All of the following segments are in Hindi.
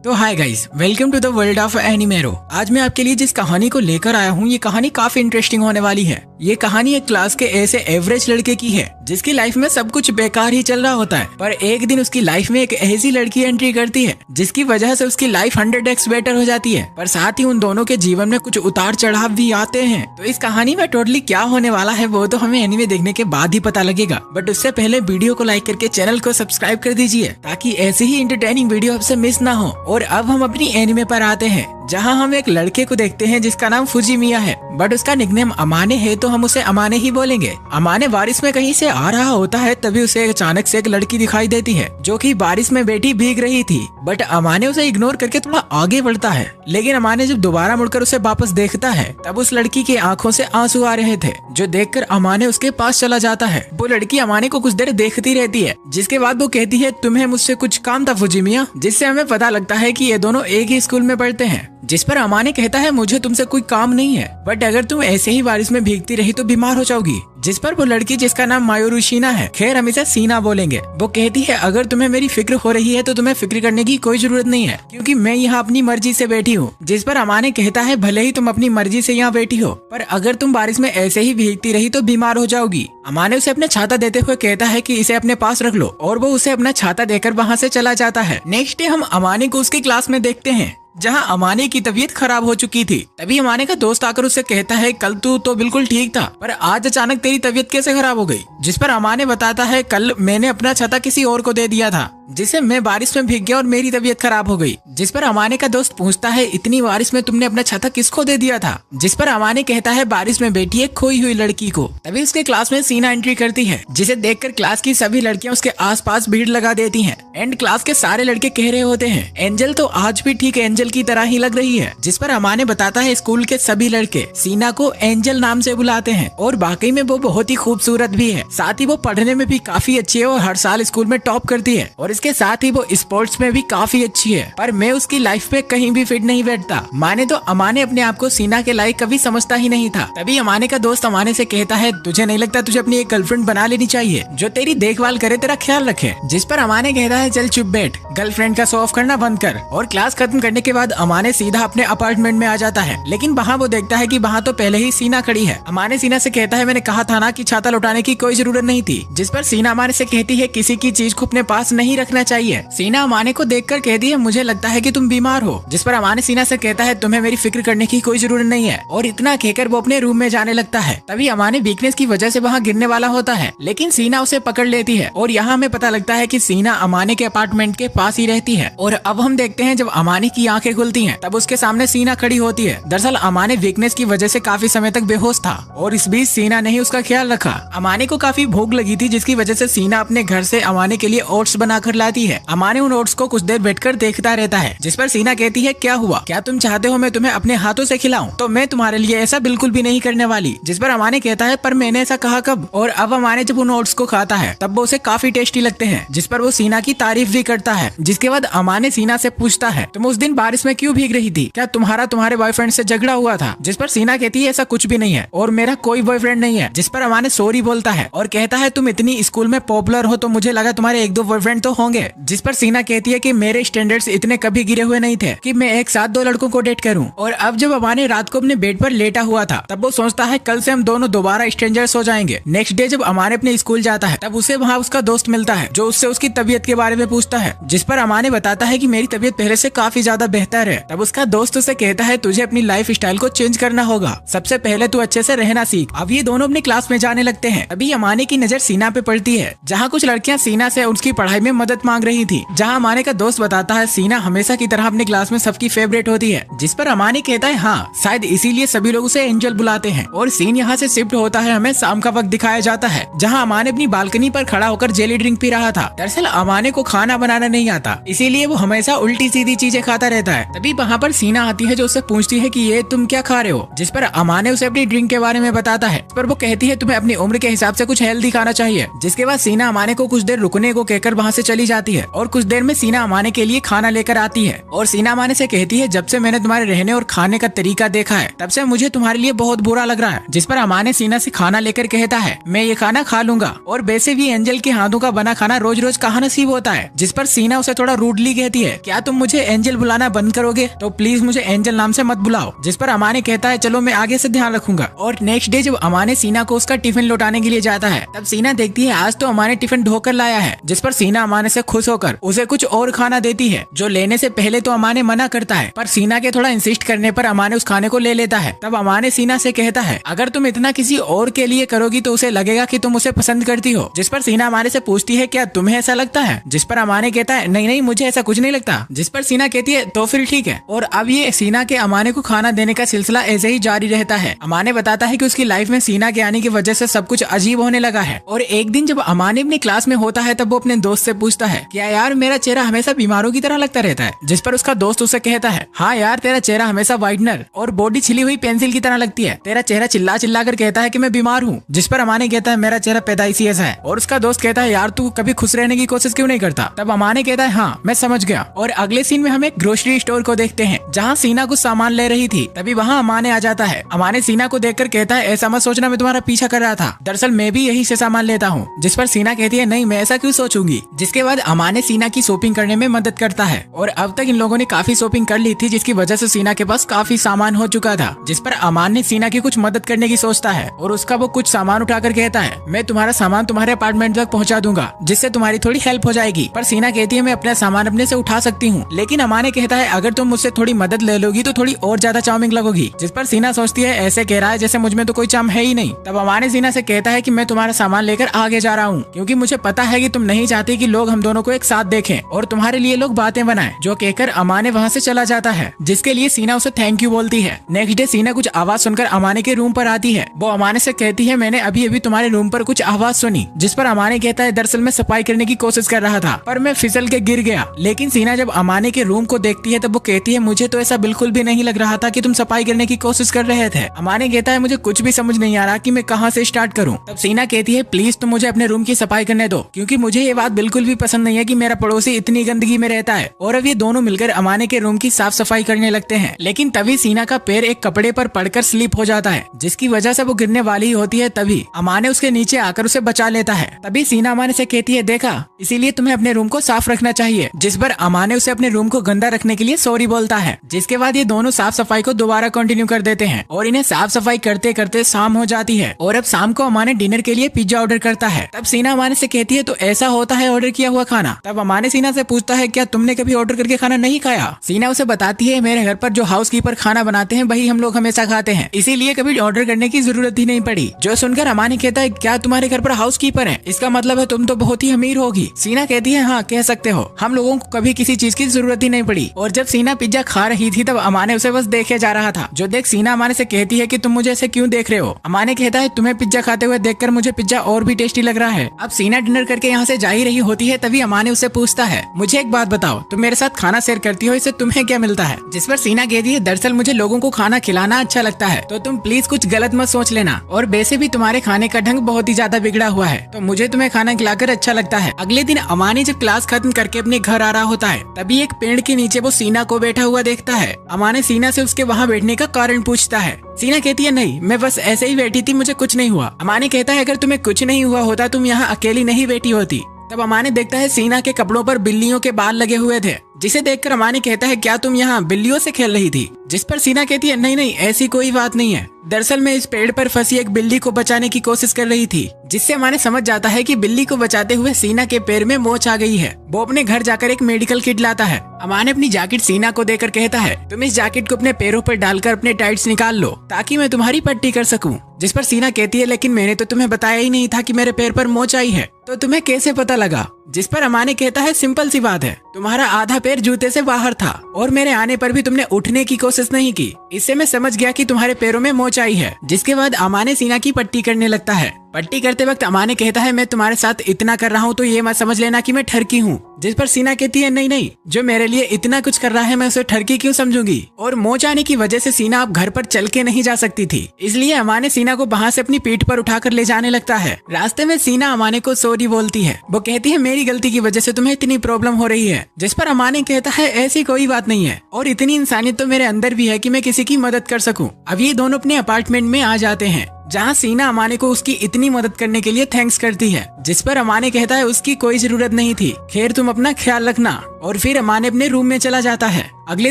तो hi guys, welcome to the world of एनिमेरो। आज मैं आपके लिए जिस कहानी को लेकर आया हूँ, ये कहानी काफी इंटरेस्टिंग होने वाली है। ये कहानी एक क्लास के ऐसे एवरेज लड़के की है जिसकी लाइफ में सब कुछ बेकार ही चल रहा होता है, पर एक दिन उसकी लाइफ में एक ऐसी लड़की एंट्री करती है जिसकी वजह से उसकी लाइफ 100x बेटर हो जाती है। पर साथ ही उन दोनों के जीवन में कुछ उतार चढ़ाव भी आते हैं। तो इस कहानी में टोटली क्या होने वाला है वो तो हमें एनीमे देखने के बाद ही पता लगेगा। बट उससे पहले वीडियो को लाइक करके चैनल को सब्सक्राइब कर दीजिए ताकि ऐसी ही इंटरटेनिंग वीडियो आपसे मिस ना हो। और अब हम अपनी एनीमे पर आते हैं, जहां हम एक लड़के को देखते हैं जिसका नाम फुजिमिया है, बट उसका निकनेम अमाने है तो हम उसे अमाने ही बोलेंगे। अमाने बारिश में कहीं से आ रहा होता है, तभी उसे अचानक से एक लड़की दिखाई देती है जो कि बारिश में बैठी भीग रही थी। बट अमाने उसे इग्नोर करके थोड़ा आगे बढ़ता है, लेकिन अमाने जब दोबारा मुड़कर उसे वापस देखता है तब उस लड़की की आंखों से आंसू आ रहे थे, जो देखकर अमाने उसके पास चला जाता है। वो लड़की अमाने को कुछ देर देखती रहती है, जिसके बाद वो कहती है तुम्हें मुझसे कुछ काम था फुजिमिया, जिससे हमें पता लगता है कि ये दोनों एक ही स्कूल में पढ़ते हैं। जिस पर अमाने कहता है मुझे तुमसे कोई काम नहीं है, बट अगर तुम ऐसे ही बारिश में भीगती रही तो बीमार हो जाओगी। जिस पर वो लड़की, जिसका नाम मायोरुशिना है, खैर हम इसे सीना बोलेंगे, वो कहती है अगर तुम्हें मेरी फिक्र हो रही है तो तुम्हें फिक्र करने की कोई जरूरत नहीं है, क्योंकि मैं यहाँ अपनी मर्जी से बैठी हूँ। जिस पर अमाने कहता है भले ही तुम अपनी मर्जी से यहाँ बैठी हो, पर अगर तुम बारिश में ऐसे ही भीगती रही तो बीमार हो जाओगी। अमाने उसे अपने छाता देते हुए कहता है कि इसे अपने पास रख लो, और वो उसे अपना छाता देकर वहाँ से चला जाता है। नेक्स्ट डे हम अमाने को उसकी क्लास में देखते हैं, जहां अमाने की तबीयत खराब हो चुकी थी। तभी अमाने का दोस्त आकर उससे कहता है कल तू तो बिल्कुल ठीक था, पर आज अचानक तेरी तबीयत कैसे खराब हो गई। जिस पर अमाने बताता है कल मैंने अपना छाता किसी और को दे दिया था, जिससे मैं बारिश में भीग गया और मेरी तबीयत खराब हो गई। जिस पर अमाने का दोस्त पूछता है इतनी बारिश में तुमने अपना छाता किसको दे दिया था। जिस पर अमाने कहता है बारिश में बैठी एक खोई हुई लड़की को। तभी उसके क्लास में सीना एंट्री करती है, जिसे देखकर क्लास की सभी लड़कियां उसके आसपास भीड़ लगा देती हैं। एंड क्लास के सारे लड़के कह रहे होते हैं एंजल तो आज भी ठीक एंजल की तरह ही लग रही है। जिस पर अमाने बताता है स्कूल के सभी लड़के सीना को एंजल नाम से बुलाते हैं, और वाकई में वो बहुत ही खूबसूरत भी है। साथ ही वो पढ़ने में भी काफी अच्छी है और हर साल स्कूल में टॉप करती है, और इसके साथ ही वो स्पोर्ट्स में भी काफी अच्छी है। पर मैं उसकी लाइफ में कहीं भी फिट नहीं बैठता। माने तो अमाने अपने आप को सीना के लायक कभी समझता ही नहीं था। तभी अमाने का दोस्त अमाने से कहता है तुझे नहीं लगता तुझे अपनी एक गर्लफ्रेंड बना लेनी चाहिए जो तेरी देखभाल करे, तेरा ख्याल रखे। जिस पर अमाने कहता है चल चुप बैठ, गर्लफ्रेंड का शो ऑफ करना बंद कर। और क्लास खत्म करने के बाद अमाने सीधा अपने अपार्टमेंट में आ जाता है, लेकिन वहाँ वो देखता है कि वहाँ तो पहले ही सीना खड़ी है। अमाने सीना से कहता है मैंने कहा था ना कि छाता लौटाने की कोई जरूरत नहीं थी। जिस पर सीना अमाने से कहती है किसी की चीज को अपने पास नहीं रखना चाहिए। सीना अमाने को देखकर कहती है मुझे लगता है कि तुम बीमार हो। जिस पर अमाने सीना से कहता है तुम्हें मेरी फिक्र करने की कोई जरूरत नहीं है, और इतना कहकर वो अपने रूम में जाने लगता है। तभी अमाने वीकनेस की वजह से वहाँ गिरने वाला होता है, लेकिन सीना उसे पकड़ लेती है, और यहाँ हमें पता लगता है कि सीना अमाने के अपार्टमेंट के पास ही रहती है। और अब हम देखते हैं जब अमाने की आंखें खुलती हैं तब उसके सामने सीना खड़ी होती है। दरअसल अमाने वीकनेस की वजह से काफी समय तक बेहोश था, और इस बीच सीना ने ही उसका ख्याल रखा। अमाने को काफी भूख लगी थी, जिसकी वजह से सीना अपने घर से अमाने के लिए ओट्स बनाकर लाती है। अमाने उन ओट्स को कुछ देर बैठकर देखता रहता है। जिस पर सीना कहती है क्या हुआ, क्या तुम चाहते हो मैं तुम्हें अपने हाथों से खिलाऊं? तो मैं तुम्हारे लिए ऐसा बिल्कुल भी नहीं करने वाली। जिस पर अमाने कहता है पर मैंने ऐसा कहा कब? और अब अमाने जब उन ओट्स को खाता है तब वो उसे काफी टेस्टी लगते हैं। जिस पर वो सीना की तारीफ भी करता है। जिसके बाद अमाने सीना से पूछता है तुम उस दिन बारिश में क्यों भीग रही थी, क्या तुम्हारे बॉयफ्रेंड से झगड़ा हुआ था? जिस पर सीना कहती है ऐसा कुछ भी नहीं है और मेरा कोई बॉयफ्रेंड नहीं है। जिस पर अमाने सॉरी बोलता है और कहता है तुम इतनी स्कूल में पॉपुलर हो तो मुझे लगा तुम्हारे एक दो बॉयफ्रेंड तो होंगे। जिस पर सीना कहती है कि मेरे स्टैंडर्ड्स इतने कभी गिरे हुए नहीं थे कि मैं एक साथ दो लड़कों को डेट करूं। और अब जब अमाने रात को अपने बेड पर लेटा हुआ था तब वो सोचता है कल से हम दोनों दोबारा स्ट्रेंजर्स हो जाएंगे। नेक्स्ट डे जब अमाने अपने स्कूल जाता है तब उसे वहाँ उसका दोस्त मिलता है, जो उससे उसकी तबीयत के बारे में पूछता है। जिस पर अमाने बताता है कि मेरी तबीयत पहले से काफी ज्यादा बेहतर है। तब उसका दोस्त उसे कहता है तुझे अपनी लाइफ स्टाइल को चेंज करना होगा, सबसे पहले तू अच्छे से रहना सीख। अब ये दोनों अपनी क्लास में जाने लगते हैं। अभी अमाने की नजर सीना पे पड़ती है, जहाँ कुछ लड़कियाँ सीना से उसकी पढ़ाई में मदद मांग रही थी। जहाँ अमाने का दोस्त बताता है सीना हमेशा की तरह अपनी क्लास में सबकी फेवरेट होती है। जिस पर अमाने कहता है हाँ शायद इसीलिए सभी लोग उसे एंजल बुलाते हैं। और सीन यहाँ से शिफ्ट होता है, हमें शाम का वक्त दिखाया जाता है, जहाँ अमाने अपनी बालकनी पर खड़ा होकर जेली ड्रिंक पी रहा था। दरअसल अमाने को खाना बनाना नहीं आता, इसीलिए वो हमेशा उल्टी सीधी चीजें खाता रहता है। तभी वहाँ पर सीना आती है जो उससे पूछती है कि ये तुम क्या खा रहे हो। जिस पर अमाने उसे अपनी ड्रिंक के बारे में बताता है। पर वो कहती है तुम्हें अपनी उम्र के हिसाब से कुछ हेल्दी खाना चाहिए। जिसके बाद सीना अमाने को कुछ देर रुकने को कहकर वहाँ से चली चली जाती है और कुछ देर में सीना अमाने के लिए खाना लेकर आती है और सीना अमाने से कहती है जब से मैंने तुम्हारे रहने और खाने का तरीका देखा है तब से मुझे तुम्हारे लिए बहुत बुरा लग रहा है। जिस पर अमाने सीना से खाना लेकर कहता है मैं ये खाना खा लूंगा और वैसे भी एंजल के हाथों का बना खाना रोज रोज कहाँ नसीब होता है। जिस पर सीना उसे थोड़ा रूडली कहती है क्या तुम मुझे एंजल बुलाना बंद करोगे, तो प्लीज मुझे एंजल नाम से मत बुलाओ। जिस पर अमाने कहता है चलो मैं आगे से ध्यान रखूंगा। और नेक्स्ट डे जब अमाने सीना को उसका टिफिन लौटाने के लिए जाता है तब सीना देखती है आज तो अमाने टिफिन ढोकर लाया है। जिस पर सीना अमाने से खुश होकर उसे कुछ और खाना देती है जो लेने से पहले तो अमाने मना करता है, पर सीना के थोड़ा इंसिस्ट करने पर अमाने उस खाने को ले लेता है। तब अमाने सीना से कहता है अगर तुम इतना किसी और के लिए करोगी तो उसे लगेगा कि तुम उसे पसंद करती हो। जिस पर सीना अमाने से पूछती है क्या तुम्हें ऐसा लगता है। जिस पर अमाने कहता है नहीं नहीं मुझे ऐसा कुछ नहीं लगता। जिस पर सीना कहती है तो फिर ठीक है। और अब ये सीना के अमाने को खाना देने का सिलसिला ऐसे ही जारी रहता है। अमाने बताता है कि उसकी लाइफ में सीना के आने की वजह से सब कुछ अजीब होने लगा है। और एक दिन जब अमाने अपनी क्लास में होता है तब वो अपने दोस्त से पूछता है क्या यार मेरा चेहरा हमेशा बीमारों की तरह लगता रहता है। जिस पर उसका दोस्त उसे कहता है हाँ यार तेरा चेहरा हमेशा वाइटनर और बॉडी छिली हुई पेंसिल की तरह लगती है, तेरा चेहरा चिल्ला चिल्ला कर कहता है कि मैं बीमार हूँ। जिस पर अमाने कहता है मेरा चेहरा पैदाइशी ऐसा है। और उसका दोस्त कहता है यार तू कभी खुश रहने की कोशिश क्यों नहीं करता। तब अमाने कहता है हाँ मैं समझ गया। और अगले सीन में हम एक ग्रोसरी स्टोर को देखते हैं जहाँ सीना कुछ सामान ले रही थी। तभी वहाँ अमाने आ जाता है। अमाने सीना को देखकर कहता है ऐसा मत सोचना मैं तुम्हारा पीछा कर रहा था, दरअसल मैं भी यही से सामान लेता हूँ। जिस पर सीना कहती है नहीं मैं ऐसा क्यों सोचूंगी। जिसके बाद अमाने सीना की शॉपिंग करने में मदद करता है और अब तक इन लोगों ने काफी शॉपिंग कर ली थी जिसकी वजह से सीना के पास काफी सामान हो चुका था। जिस पर अमान ने सीना की कुछ मदद करने की सोचता है और उसका वो कुछ सामान उठाकर कहता है मैं तुम्हारा सामान तुम्हारे अपार्टमेंट तक पहुंचा दूंगा जिससे तुम्हारी थोड़ी हेल्प हो जाएगी। पर सीना कहती है मैं अपना सामान अपने से उठा सकती हूँ। लेकिन अमाने कहता है अगर तुम मुझसे थोड़ी मदद ले लोगी तो थोड़ी और ज्यादा चार्मिंग लगोगी। जिस पर सीना सोचती है ऐसे कह रहा है जैसे मुझ में तो कोई चार्म है ही नहीं। तब अमाने सीना से कहता है कि मैं तुम्हारा सामान लेकर आगे जा रहा हूँ क्योंकि मुझे पता है कि तुम नहीं चाहती कि लोग हम दोनों को एक साथ देखें और तुम्हारे लिए लोग बातें बनाएं। जो कहकर अमाने वहाँ से चला जाता है जिसके लिए सीना उसे थैंक यू बोलती है। नेक्स्ट डे सीना कुछ आवाज सुनकर अमाने के रूम पर आती है। वो अमाने से कहती है मैंने अभी अभी तुम्हारे रूम पर कुछ आवाज सुनी। जिस पर अमाने कहता है दरअसल मैं सफाई करने की कोशिश कर रहा था पर मैं फिसल के गिर गया। लेकिन सीना जब अमाने के रूम को देखती है तब वो कहती है मुझे तो ऐसा बिल्कुल भी नहीं लग रहा था कि तुम सफाई करने की कोशिश कर रहे थे। अमाने कहता है मुझे कुछ भी समझ नहीं आ रहा कि मैं कहाँ से स्टार्ट करूँ। तब सीना कहती है प्लीज तुम मुझे अपने रूम की सफाई करने दो क्योंकि मुझे ये बात बिल्कुल भी पसंद नहीं है कि मेरा पड़ोसी इतनी गंदगी में रहता है। और अब ये दोनों मिलकर अमाने के रूम की साफ सफाई करने लगते हैं। लेकिन तभी सीना का पैर एक कपड़े पर पड़कर स्लिप हो जाता है जिसकी वजह से वो गिरने वाली ही होती है। तभी अमाने उसके नीचे आकर उसे बचा लेता है। तभी सीना अमाने से कहती है देखा इसीलिए तुम्हें अपने रूम को साफ रखना चाहिए। जिस पर अमाने उसे अपने रूम को गंदा रखने के लिए सॉरी बोलता है। जिसके बाद ये दोनों साफ सफाई को दोबारा कंटिन्यू कर देते हैं और इन्हें साफ सफाई करते करते शाम हो जाती है। और अब शाम को अमाने डिनर के लिए पिज्जा ऑर्डर करता है। तब सीना अमाने से कहती है तो ऐसा होता है ऑर्डर किया हुआ खाना। तब अमाने सीना से पूछता है क्या तुमने कभी ऑर्डर करके खाना नहीं खाया। सीना उसे बताती है मेरे घर पर जो हाउसकीपर खाना बनाते हैं वही हम लोग हमेशा खाते हैं, इसीलिए कभी ऑर्डर करने की जरूरत ही नहीं पड़ी। जो सुनकर अमाने कहता है क्या तुम्हारे घर पर हाउसकीपर है, इसका मतलब है तुम तो बहुत ही अमीर होगी। सीना कहती है हाँ कह सकते हो, हम लोगों को कभी किसी चीज की जरूरत ही नहीं पड़ी। और जब सीना पिज्जा खा रही थी तब अमाने उसे बस देखे जा रहा था। जो देख सीना अमाने से कहती है कि तुम मुझे ऐसे क्यों देख रहे हो। अमाने कहता है तुम्हें पिज्जा खाते हुए देखकर मुझे पिज्जा और भी टेस्टी लग रहा है। अब सीना डिनर करके यहाँ से जा ही रही होती है तभी अमाने उसे पूछता है मुझे एक बात बताओ, तुम मेरे साथ खाना शेयर करती हो, इससे तुम्हें क्या मिलता है। जिस पर सीना कहती है दरअसल मुझे लोगों को खाना खिलाना अच्छा लगता है, तो तुम प्लीज कुछ गलत मत सोच लेना। और वैसे भी तुम्हारे खाने का ढंग बहुत ही ज्यादा बिगड़ा हुआ है, तो मुझे तुम्हें खाना खिलाकर अच्छा लगता है। अगले दिन अमाने जब क्लास खत्म करके अपने घर आ रहा होता है तभी एक पेड़ के नीचे वो सीना को बैठा हुआ देखता है। अमाने सीना से उसके वहाँ बैठने का कारण पूछता है। सीना कहती है नहीं मैं बस ऐसे ही बैठी थी, मुझे कुछ नहीं हुआ। अमाने कहता है अगर तुम्हें कुछ नहीं हुआ होता तुम यहाँ अकेली नहीं बैठी होती। तब अमाने देखता है सीना के कपड़ों पर बिल्लियों के बाल लगे हुए थे, जिसे देखकर अमाने कहता है क्या तुम यहाँ बिल्लियों से खेल रही थी। जिस पर सीना कहती है नहीं नहीं ऐसी कोई बात नहीं है, दरअसल मैं इस पेड़ पर फंसी एक बिल्ली को बचाने की कोशिश कर रही थी। जिससे अमाने समझ जाता है कि बिल्ली को बचाते हुए सीना के पैर में मोच आ गई है। वो अपने घर जाकर एक मेडिकल किट लाता है। अमाने अपनी जैकेट सीना को देकर कहता है तुम इस जैकेट को अपने पैरों पर डालकर अपने टाइट्स निकाल लो ताकि मैं तुम्हारी पट्टी कर सकूं। जिस पर सीना कहती है लेकिन मैंने तो तुम्हें बताया ही नहीं था कि मेरे पैर पर मोच आई है, तो तुम्हें कैसे पता लगा। जिस पर अमाने कहता है सिंपल सी बात है, तुम्हारा आधा पैर जूते से बाहर था और मेरे आने पर भी तुमने उठने की कोशिश नहीं की, इससे मैं समझ गया कि तुम्हारे पैरों में मोच आई है। जिसके बाद अमाने सीना की पट्टी करने लगता है। पट्टी करते वक्त अमाने कहता है मैं तुम्हारे साथ इतना कर रहा हूँ तो ये मत समझ लेना कि मैं ठरकी हूँ। जिस पर सीना कहती है नहीं नहीं, जो मेरे लिए इतना कुछ कर रहा है मैं उसे ठरकी क्यों समझूंगी। और मोच आने की वजह से सीना अब घर पर चल के नहीं जा सकती थी, इसलिए अमाने सीना को वहाँ से अपनी पीठ पर उठाकर ले जाने लगता है। रास्ते में सीना अमाने को सॉरी छोटी बोलती है। वो कहती है मेरी गलती की वजह से तुम्हें इतनी प्रॉब्लम हो रही है, जिस पर अमाने कहता है ऐसी कोई बात नहीं है और इतनी इंसानियत तो मेरे अंदर भी है कि मैं किसी की मदद कर सकूं। अब ये दोनों अपने अपार्टमेंट में आ जाते हैं, जहाँ सीना अमाने को उसकी इतनी मदद करने के लिए थैंक्स करती है, जिस पर अमाने कहता है उसकी कोई जरूरत नहीं थी, खैर तुम अपना ख्याल रखना। और फिर अमाने अपने रूम में चला जाता है। अगले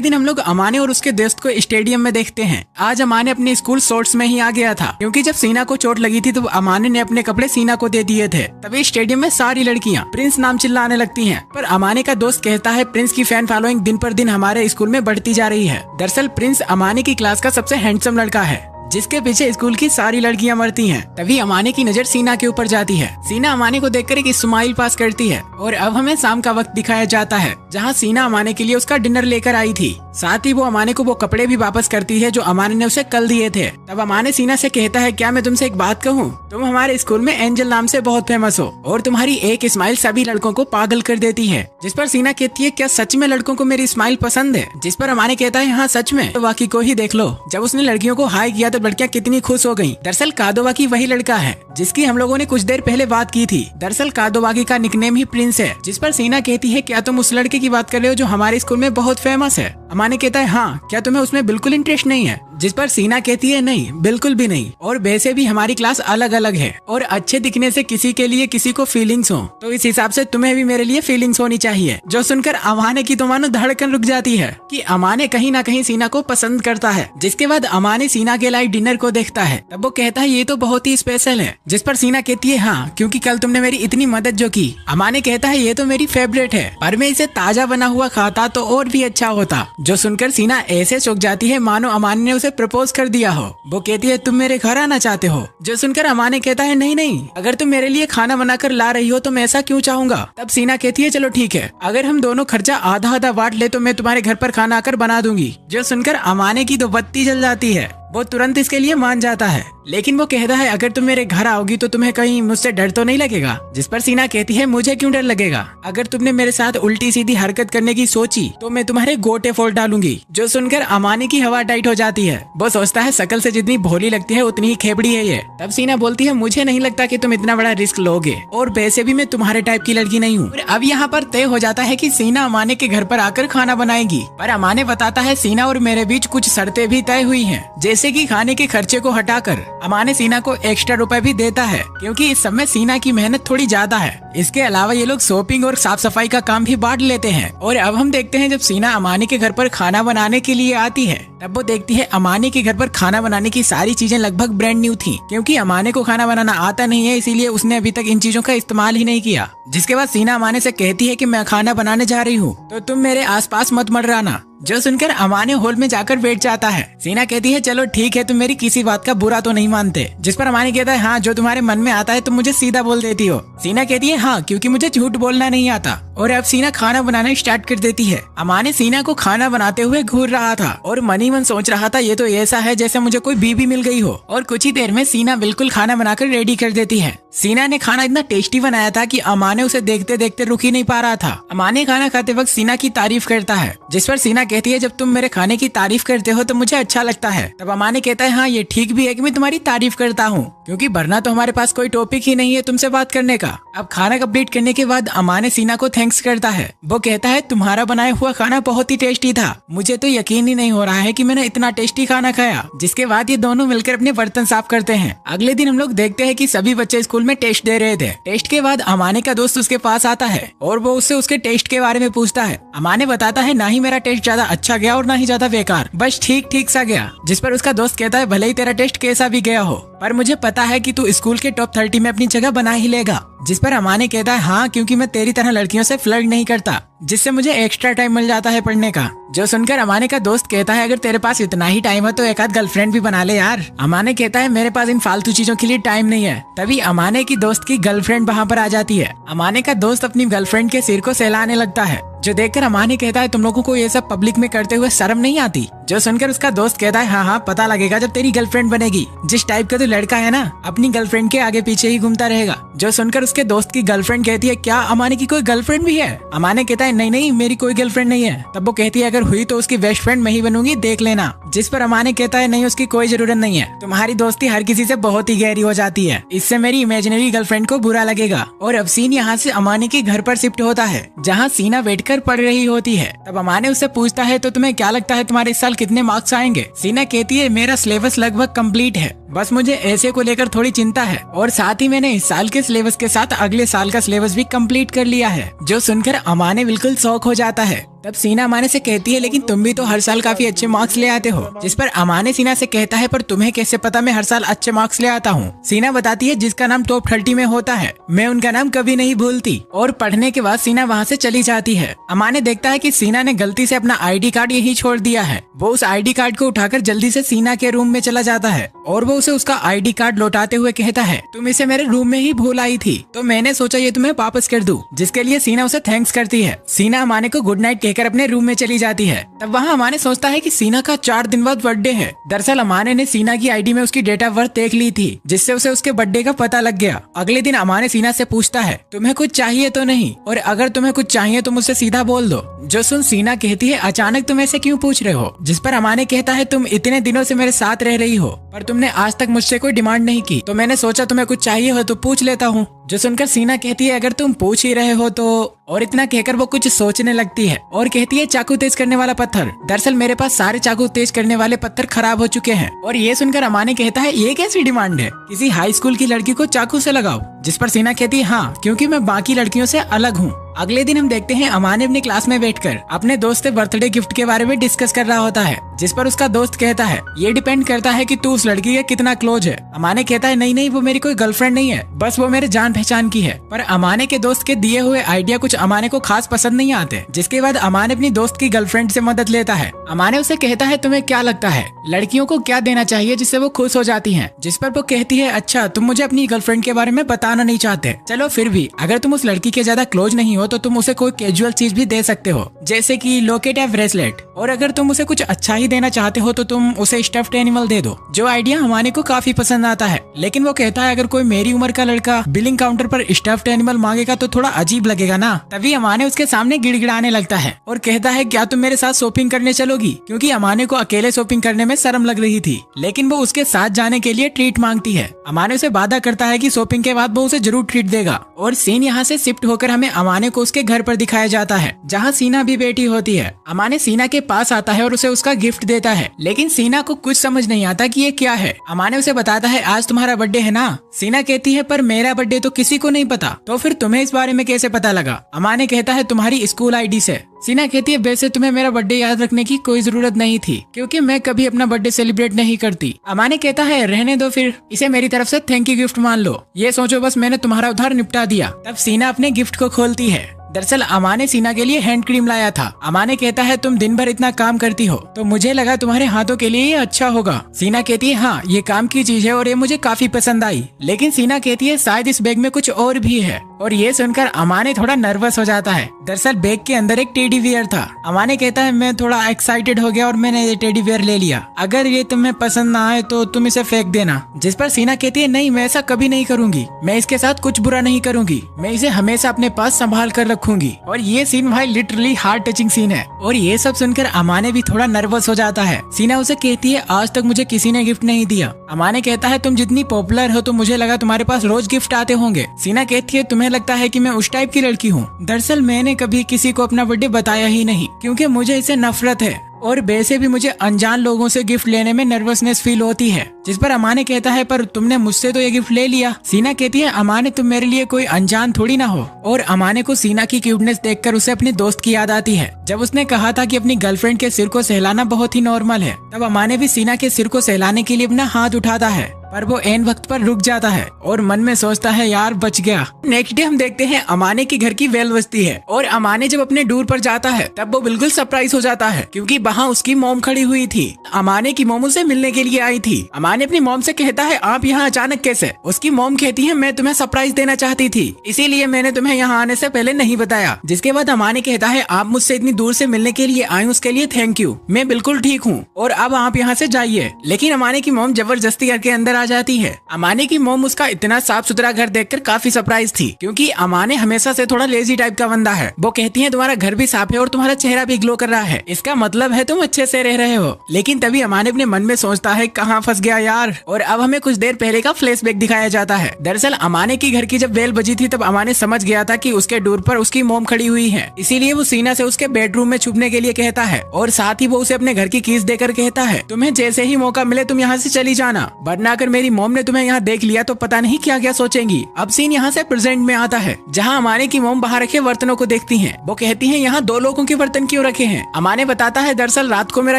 दिन हम लोग अमाने और उसके दोस्त को स्टेडियम में देखते हैं। आज अमाने अपने स्कूल शॉर्ट्स में ही आ गया था, क्योंकि जब सीना को चोट लगी थी तो अमाने ने अपने कपड़े सीना को दे दिए थे। तभी स्टेडियम में सारी लड़कियां प्रिंस नाम चिल्लाने लगती हैं, पर अमाने का दोस्त कहता है प्रिंस की फैन फॉलोइंग दिन पर दिन हमारे स्कूल में बढ़ती जा रही है। दरअसल प्रिंस अमाने की क्लास का सबसे हैंडसम लड़का है, जिसके पीछे स्कूल की सारी लड़कियां मरती हैं। तभी अमाने की नजर सीना के ऊपर जाती है। सीना अमाने को देखकर एक स्माइल पास करती है और अब हमें शाम का वक्त दिखाया जाता है, जहां सीना अमाने के लिए उसका डिनर लेकर आई थी। साथ ही वो अमाने को वो कपड़े भी वापस करती है जो अमाने ने उसे कल दिए थे। तब अमाने सीना से कहता है क्या मैं तुमसे एक बात कहूँ, तुम हमारे स्कूल में एंजल नाम से बहुत फेमस हो और तुम्हारी एक स्माइल सभी लड़कों को पागल कर देती है। जिस पर सीना कहती है क्या सच में लड़कों को मेरी स्माइल पसंद है, जिस पर अमाने कहता है हाँ सच में, तो वाकई को ही देख लो। जब उसने लड़कियों को हाई किया तो लड़कियां कितनी खुश हो गयी। दरअसल कादोवाकी वही लड़का है जिसकी हम लोगों ने कुछ देर पहले बात की थी। दरअसल कादोवाकी का निकनेम ही प्रिंस है। जिस पर सीना कहती है क्या तुम उस लड़के की बात कर रहे हो जो हमारे स्कूल में बहुत फेमस है। अमाने कहता है हाँ, क्या तुम्हें उसमें बिल्कुल इंटरेस्ट नहीं है। जिस पर सीना कहती है नहीं, बिल्कुल भी नहीं, और वैसे भी हमारी क्लास अलग अलग है और अच्छे दिखने से किसी के लिए किसी को फीलिंग्स हो तो इस हिसाब से तुम्हें भी मेरे लिए फीलिंग्स होनी चाहिए। जो सुनकर अमाने की तो मानो धड़कन रुक जाती है कि अमाने कहीं ना कहीं सीना को पसंद करता है। जिसके बाद अमाने सीना के लाइक डिनर को देखता है। तब वो कहता है ये तो बहुत ही स्पेशल है। जिस पर सीना कहती है हाँ, क्योंकि कल तुमने मेरी इतनी मदद जो की। अमाने कहता है ये तो मेरी फेवरेट है, पर मैं इसे ताजा बना हुआ खाता तो और भी अच्छा होता। जो सुनकर सीना ऐसे चौंक जाती है मानो अमाने ने उसे प्रपोज कर दिया हो। वो कहती है तुम मेरे घर आना चाहते हो। जो सुनकर अमाने कहता है नहीं नहीं, अगर तुम मेरे लिए खाना बनाकर ला रही हो तो मैं ऐसा क्यों चाहूंगा। तब सीना कहती है चलो ठीक है, अगर हम दोनों खर्चा आधा आधा बांट ले तो मैं तुम्हारे घर पर खाना आकर बना दूंगी। जो सुनकर अमाने की तो बत्ती जल जाती है। वो तुरंत इसके लिए मान जाता है, लेकिन वो कहता है अगर तुम मेरे घर आओगी तो तुम्हें कहीं मुझसे डर तो नहीं लगेगा। जिस पर सीना कहती है मुझे क्यों डर लगेगा, अगर तुमने मेरे साथ उल्टी सीधी हरकत करने की सोची तो मैं तुम्हारे गोटे फोड़ डालूंगी। जो सुनकर अमाने की हवा टाइट हो जाती है। वो सोचता है शकल से जितनी भोली लगती है उतनी ही खेपड़ी है ये। तब सीना बोलती है मुझे नहीं लगता कि तुम इतना बड़ा रिस्क लोगे और वैसे भी मैं तुम्हारे टाइप की लड़की नहीं हूँ। अब यहाँ पर तय हो जाता है कि सीना अमाने के घर पर आकर खाना बनाएगी, पर अमाने बताता है सीना और मेरे बीच कुछ शर्तें भी तय हुई है, जैसे की खाने के खर्चे को हटाकर अमाने सीना को एक्स्ट्रा रुपए भी देता है, क्योंकि इस समय सीना की मेहनत थोड़ी ज्यादा है। इसके अलावा ये लोग शॉपिंग और साफ सफाई का काम भी बांट लेते हैं। और अब हम देखते हैं जब सीना अमाने के घर पर खाना बनाने के लिए आती है, तब वो देखती है अमाने के घर पर खाना बनाने की सारी चीजें लगभग ब्रांड न्यू थी, क्योंकि अमाने को खाना बनाना आता नहीं है, इसीलिए उसने अभी तक इन चीजों का इस्तेमाल ही नहीं किया। जिसके बाद सीना अमाने से कहती है कि मैं खाना बनाने जा रही हूँ तो तुम मेरे आसपास मत मंडराना। जो सुनकर अमाने हॉल में जाकर बैठ जाता है। सीना कहती है चलो ठीक है, तुम मेरी किसी बात का बुरा तो नहीं मानते। जिस पर अमाने कहता है हाँ, जो तुम्हारे मन में आता है तुम मुझे सीधा बोल देती हो। सीना कहती है हाँ, क्योंकि मुझे झूठ बोलना नहीं आता। और अब सीना खाना बनाना स्टार्ट कर देती है। अमाने सीना को खाना बनाते हुए घूर रहा था और मन ही मन सोच रहा था ये तो ऐसा है जैसे मुझे कोई बीबी मिल गई हो। और कुछ ही देर में सीना बिल्कुल खाना बनाकर रेडी कर देती है। सीना ने खाना इतना टेस्टी बनाया था कि अमाने उसे देखते देखते रुक ही नहीं पा रहा था। अमाने खाना खाते वक्त सीना की तारीफ करता है, जिस पर सीना कहती है जब तुम मेरे खाने की तारीफ करते हो तो मुझे अच्छा लगता है। तब अमाने कहता है हाँ, ये ठीक भी है कि मैं तुम्हारी तारीफ करता हूँ, क्योंकि वरना तो हमारे पास कोई टॉपिक ही नहीं है तुमसे बात करने का। अब खाना कंप्लीट करने के बाद अमाने सीना को थैंक्स करता है। वो कहता है तुम्हारा बनाया हुआ खाना बहुत ही टेस्टी था, मुझे तो यकीन ही नहीं हो रहा है कि मैंने इतना टेस्टी खाना खाया। जिसके बाद ये दोनों मिलकर अपने बर्तन साफ करते हैं। अगले दिन हम लोग देखते हैं कि सभी बच्चे स्कूल में टेस्ट दे रहे थे। टेस्ट के बाद अमाने का दोस्त उसके पास आता है और वो उससे उसके टेस्ट के बारे में पूछता है। अमाने बताता है ना ही मेरा टेस्ट ज्यादा अच्छा गया और ना ही ज्यादा बेकार, बस ठीक ठीक सा गया। जिस पर उसका दोस्त कहता है भले ही तेरा टेस्ट कैसा भी गया हो, पर मुझे पता है कि तू स्कूल के टॉप 30 में अपनी जगह बना ही लेगा। जिस पर अमाने कहता है हाँ, क्योंकि मैं तेरी तरह लड़कियों से फ्लर्ट नहीं करता, जिससे मुझे एक्स्ट्रा टाइम मिल जाता है पढ़ने का। जो सुनकर अमाने का दोस्त कहता है अगर तेरे पास इतना ही टाइम है तो एक आध गर्लफ्रेंड भी बना ले यार। अमाने कहता है मेरे पास इन फालतू चीजों के लिए टाइम नहीं है। तभी अमाने की दोस्त की गर्लफ्रेंड वहाँ पर आ जाती है। अमाने का दोस्त अपनी गर्लफ्रेंड के सिर को सहलाने लगता है। जो देखकर अमाने कहता है तुम लोगों को ये सब पब्लिक में करते हुए शर्म नहीं आती। जो सुनकर उसका दोस्त कहता है हाँ हाँ पता लगेगा जब तेरी गर्लफ्रेंड बनेगी। जिस टाइप का तू लड़का है ना अपनी गर्लफ्रेंड के आगे पीछे ही घूमता रहेगा। जो सुनकर उसके दोस्त की गर्लफ्रेंड कहती है क्या अमाने की कोई गर्लफ्रेंड भी है? अमाने कहता है नहीं नहीं मेरी कोई गर्लफ्रेंड नहीं है। तब वो कहती है अगर हुई तो उसकी बेस्ट फ्रेंड मैं ही बनूंगी, देख लेना। जिस पर अमाने कहता है नहीं उसकी कोई जरूरत नहीं है, तुम्हारी दोस्ती हर किसी से बहुत ही गहरी हो जाती है, इससे मेरी इमेजिनरी गर्लफ्रेंड को बुरा लगेगा। और अब सीन यहाँ से अमाने के घर पर शिफ्ट होता है जहाँ सीना बैठकर पढ़ रही होती है। तब अमाने उससे पूछता है तो तुम्हें क्या लगता है तुम्हारे इस साल कितने मार्क्स आएंगे? सीना कहती है मेरा सिलेबस लगभग कंप्लीट है, बस मुझे ऐसे को लेकर थोड़ी चिंता है और साथ ही मैंने इस साल के सिलेबस के साथ अगले साल का सिलेबस भी कंप्लीट कर लिया है। जो सुनकर अमाने बिल्कुल शॉक हो जाता है। तब सीना अमाने से कहती है लेकिन तुम भी तो हर साल काफी अच्छे मार्क्स ले आते हो। जिस पर अमाने सीना से कहता है पर तुम्हें कैसे पता मैं हर साल अच्छे मार्क्स ले आता हूँ? सीना बताती है जिसका नाम टॉप 30 में होता है मैं उनका नाम कभी नहीं भूलती। और पढ़ने के बाद सीना वहाँ से चली जाती है। अमाने देखता है कि सीना ने गलती से अपना ID कार्ड यहीं छोड़ दिया है। वो उस ID कार्ड को उठाकर जल्दी से सीना के रूम में चला जाता है और वो उसे उसका ID कार्ड लौटाते हुए कहता है तुम इसे मेरे रूम में ही भूल आई थी तो मैंने सोचा ये तुम्हें वापस कर दूं। जिसके लिए सीना उसे थैंक्स करती है। सीना अमाने को गुड नाइट कहकर अपने रूम में चली जाती है। तब वहाँ अमाने सोचता है कि सीना का 4 दिन बाद बर्थडे है। दरअसल अमाने ने सीना की ID में उसकी डेट ऑफ बर्थ देख ली थी जिससे उसे उसके बर्थडे का पता लग गया। अगले दिन अमाने सीना से पूछता है तुम्हें कुछ चाहिए तो नहीं, और अगर तुम्हें कुछ चाहिए तो मुझसे सीधा बोल दो। जो सुन सीना कहती है अचानक तुम ऐसे क्यों पूछ रहे हो? जिस पर अमाने कहता है तुम इतने दिनों से मेरे साथ रह रही हो पर तुमने आज तक मुझसे कोई डिमांड नहीं की तो मैंने सोचा तुम्हें कुछ चाहिए हो तो पूछ लेता हूँ। जो सुनकर सीना कहती है अगर तुम पूछ ही रहे हो तो, और इतना कहकर वो कुछ सोचने लगती है और कहती है चाकू तेज करने वाला पत्थर। दरअसल मेरे पास सारे चाकू तेज करने वाले पत्थर खराब हो चुके हैं। और ये सुनकर अमाने कहता है ये कैसी डिमांड है, किसी हाई स्कूल की लड़की को चाकू से लगाओ? जिस पर सीना कहती है हाँ क्योंकि मैं बाकी लड़कियों से अलग हूँ। अगले दिन हम देखते हैं अमाने अपनी क्लास में बैठकर अपने दोस्त से बर्थडे गिफ्ट के बारे में डिस्कस कर रहा होता है। जिस पर उसका दोस्त कहता है ये डिपेंड करता है कि तू उस लड़की के कितना क्लोज है। अमाने कहता है नहीं नहीं वो मेरी कोई गर्लफ्रेंड नहीं है, बस वो मेरे जान पहचान की है। पर अमाने के दोस्त के दिए हुए आइडिया कुछ अमाने को खास पसंद नहीं आते। जिसके बाद अमाने अपनी दोस्त की गर्लफ्रेंड से मदद लेता है। अमाने उसे कहता है तुम्हें क्या लगता है लड़कियों को क्या देना चाहिए जिससे वो खुश हो जाती हैं? जिस पर वो कहती है अच्छा तुम मुझे अपनी गर्लफ्रेंड के बारे में बताना नहीं चाहते, चलो फिर भी अगर तुम उस लड़की के ज्यादा क्लोज नहीं हो तो तुम उसे कोई कैजुअल चीज भी दे सकते हो जैसे कि लॉकेट या ब्रेसलेट। और अगर तुम उसे कुछ अच्छा ही देना चाहते हो तो तुम उसे स्टफ्ड एनिमल दे दो। जो आइडिया अमाने को काफी पसंद आता है, लेकिन वो कहता है अगर कोई मेरी उम्र का लड़का बिलिंग काउंटर पर स्टफ्ड एनिमल मांगेगा तो थोड़ा अजीब लगेगा ना। तभी अमाने उसके सामने गिड़गिड़ाने लगता है और कहता है क्या तुम मेरे साथ शॉपिंग करने चलोगी? क्योंकि अमाने को अकेले शॉपिंग करने में शर्म लग रही थी, लेकिन वो उसके साथ जाने के लिए ट्रीट मांगती है। अमाने उसे वादा करता है कि शॉपिंग के बाद वो उसे जरूर ट्रीट देगा। और सीन यहाँ से शिफ्ट होकर हमें अमाने को उसके घर पर दिखाया जाता है जहाँ सीना भी बैठी होती है। अमाने सीना के पास आता है और उसे उसका गिफ्ट देता है, लेकिन सीना को कुछ समझ नहीं आता कि ये क्या है। अमाने उसे बताता है आज तुम्हारा बर्थडे है ना? सीना कहती है पर मेरा बर्थडे तो किसी को नहीं पता। तो फिर तुम्हें इस बारे में कैसे पता लगा? अमाने कहता है तुम्हारी स्कूल ID से। सीना कहती है वैसे तुम्हें मेरा बर्थडे याद रखने की कोई जरूरत नहीं थी क्योंकि मैं कभी अपना बर्थडे सेलिब्रेट नहीं करती। अमाने कहता है रहने दो फिर, इसे मेरी तरफ से थैंक यू गिफ्ट मान लो। ये सोचो बस मैंने तुम्हारा उधार निपटा दिया। तब सीना अपने गिफ्ट को खोलती है। दरअसल अमाने सीना के लिए हैंड क्रीम लाया था। अमाने कहता है तुम दिन भर इतना काम करती हो तो मुझे लगा तुम्हारे हाथों के लिए ये अच्छा होगा। सीना कहती है हाँ ये काम की चीज है और ये मुझे काफी पसंद आई, लेकिन सीना कहती है शायद इस बैग में कुछ और भी है। और ये सुनकर अमाने थोड़ा नर्वस हो जाता है। दरअसल बैग के अंदर एक टेडी बियर था। अमाने कहता है मैं थोड़ा एक्साइटेड हो गया और मैंने ये टेडी बियर ले लिया, अगर ये तुम्हें पसंद ना आए तो तुम इसे फेंक देना। जिस पर सीना कहती है नहीं मैं ऐसा कभी नहीं करूंगी, मैं इसके साथ कुछ बुरा नहीं करूंगी, मैं इसे हमेशा अपने पास संभाल कर रखूंगी। और ये सीन भाई लिटरली हार्ट टचिंग सीन है। और ये सब सुनकर अमाने भी थोड़ा नर्वस हो जाता है। सीना उसे कहती है आज तक मुझे किसी ने गिफ्ट नहीं दिया। अमाने कहता है तुम जितनी पॉपुलर हो तो मुझे लगा तुम्हारे पास रोज गिफ्ट आते होंगे। सीना कहती है तुम्हें लगता है कि मैं उस टाइप की लड़की हूँ? दरअसल मैंने कभी किसी को अपना बर्थडे बताया ही नहीं क्योंकि मुझे इससे नफरत है और वैसे भी मुझे अनजान लोगों से गिफ्ट लेने में नर्वसनेस फील होती है। जिस पर अमाने कहता है पर तुमने मुझसे तो ये गिफ्ट ले लिया। सीना कहती है अमाने तुम मेरे लिए कोई अनजान थोड़ी ना हो। और अमाने को सीना की क्यूटनेस देखकर उसे अपने दोस्त की याद आती है जब उसने कहा था कि अपनी गर्लफ्रेंड के सिर को सहलाना बहुत ही नॉर्मल है। तब अमाने भी सीना के सिर को सहलाने के लिए अपना हाथ उठाता है पर वो एन वक्त पर रुक जाता है और मन में सोचता है यार बच गया। नेक्स्ट डे हम देखते हैं अमाने के घर की बेल बजती है और अमाने जब अपने टूर पर जाता है तब वो बिल्कुल सरप्राइज हो जाता है क्योंकि वहाँ उसकी मॉम खड़ी हुई थी। अमाने की मॉम उसे मिलने के लिए आई थी। अमाने अपनी मॉम से कहता है आप यहाँ अचानक कैसे? उसकी मॉम कहती है मैं तुम्हें सरप्राइज देना चाहती थी, इसीलिए मैंने तुम्हें यहाँ आने से पहले नहीं बताया। जिसके बाद अमाने कहता है आप मुझसे इतनी दूर से मिलने के लिए आए उसके लिए थैंक यू, मैं बिल्कुल ठीक हूँ और अब आप यहाँ से जाइए। लेकिन अमाने की मॉम जबरदस्ती करके अंदर आ जाती है। अमाने की मॉम उसका इतना साफ सुथरा घर देखकर काफी सरप्राइज थी क्योंकि अमाने हमेशा से थोड़ा लेजी टाइप का बंदा है। वो कहती है तुम्हारा घर भी साफ है और तुम्हारा चेहरा भी ग्लो कर रहा है, इसका मतलब है तुम अच्छे से रह रहे हो। लेकिन तभी अमाने अपने मन में सोचता है कहाँ फंस गया यार। और अब हमें कुछ देर पहले का फ्लैशबैक दिखाया जाता है। दरअसल अमाने की घर की जब बेल बजी थी तब अमाने समझ गया था कि उसके डोर पर उसकी मॉम खड़ी हुई है, इसीलिए वो सीना से उसके बेडरूम में छुपने के लिए कहता है और साथ ही वो उसे अपने घर की कीज देकर कहता है तुम्हें जैसे ही मौका मिले तुम यहाँ से चली जाना, वरना अगर मेरी मॉम ने तुम्हें यहाँ देख लिया तो पता नहीं क्या क्या सोचेंगी। अब सीन यहाँ से प्रेजेंट में आता है जहाँ अमाने की मॉम बाहर रखे बर्तनों को देखती है। वो कहती है यहाँ 2 लोगों के बर्तन क्यों रखे हैं? अमाने बताता है दरअसल रात को मेरा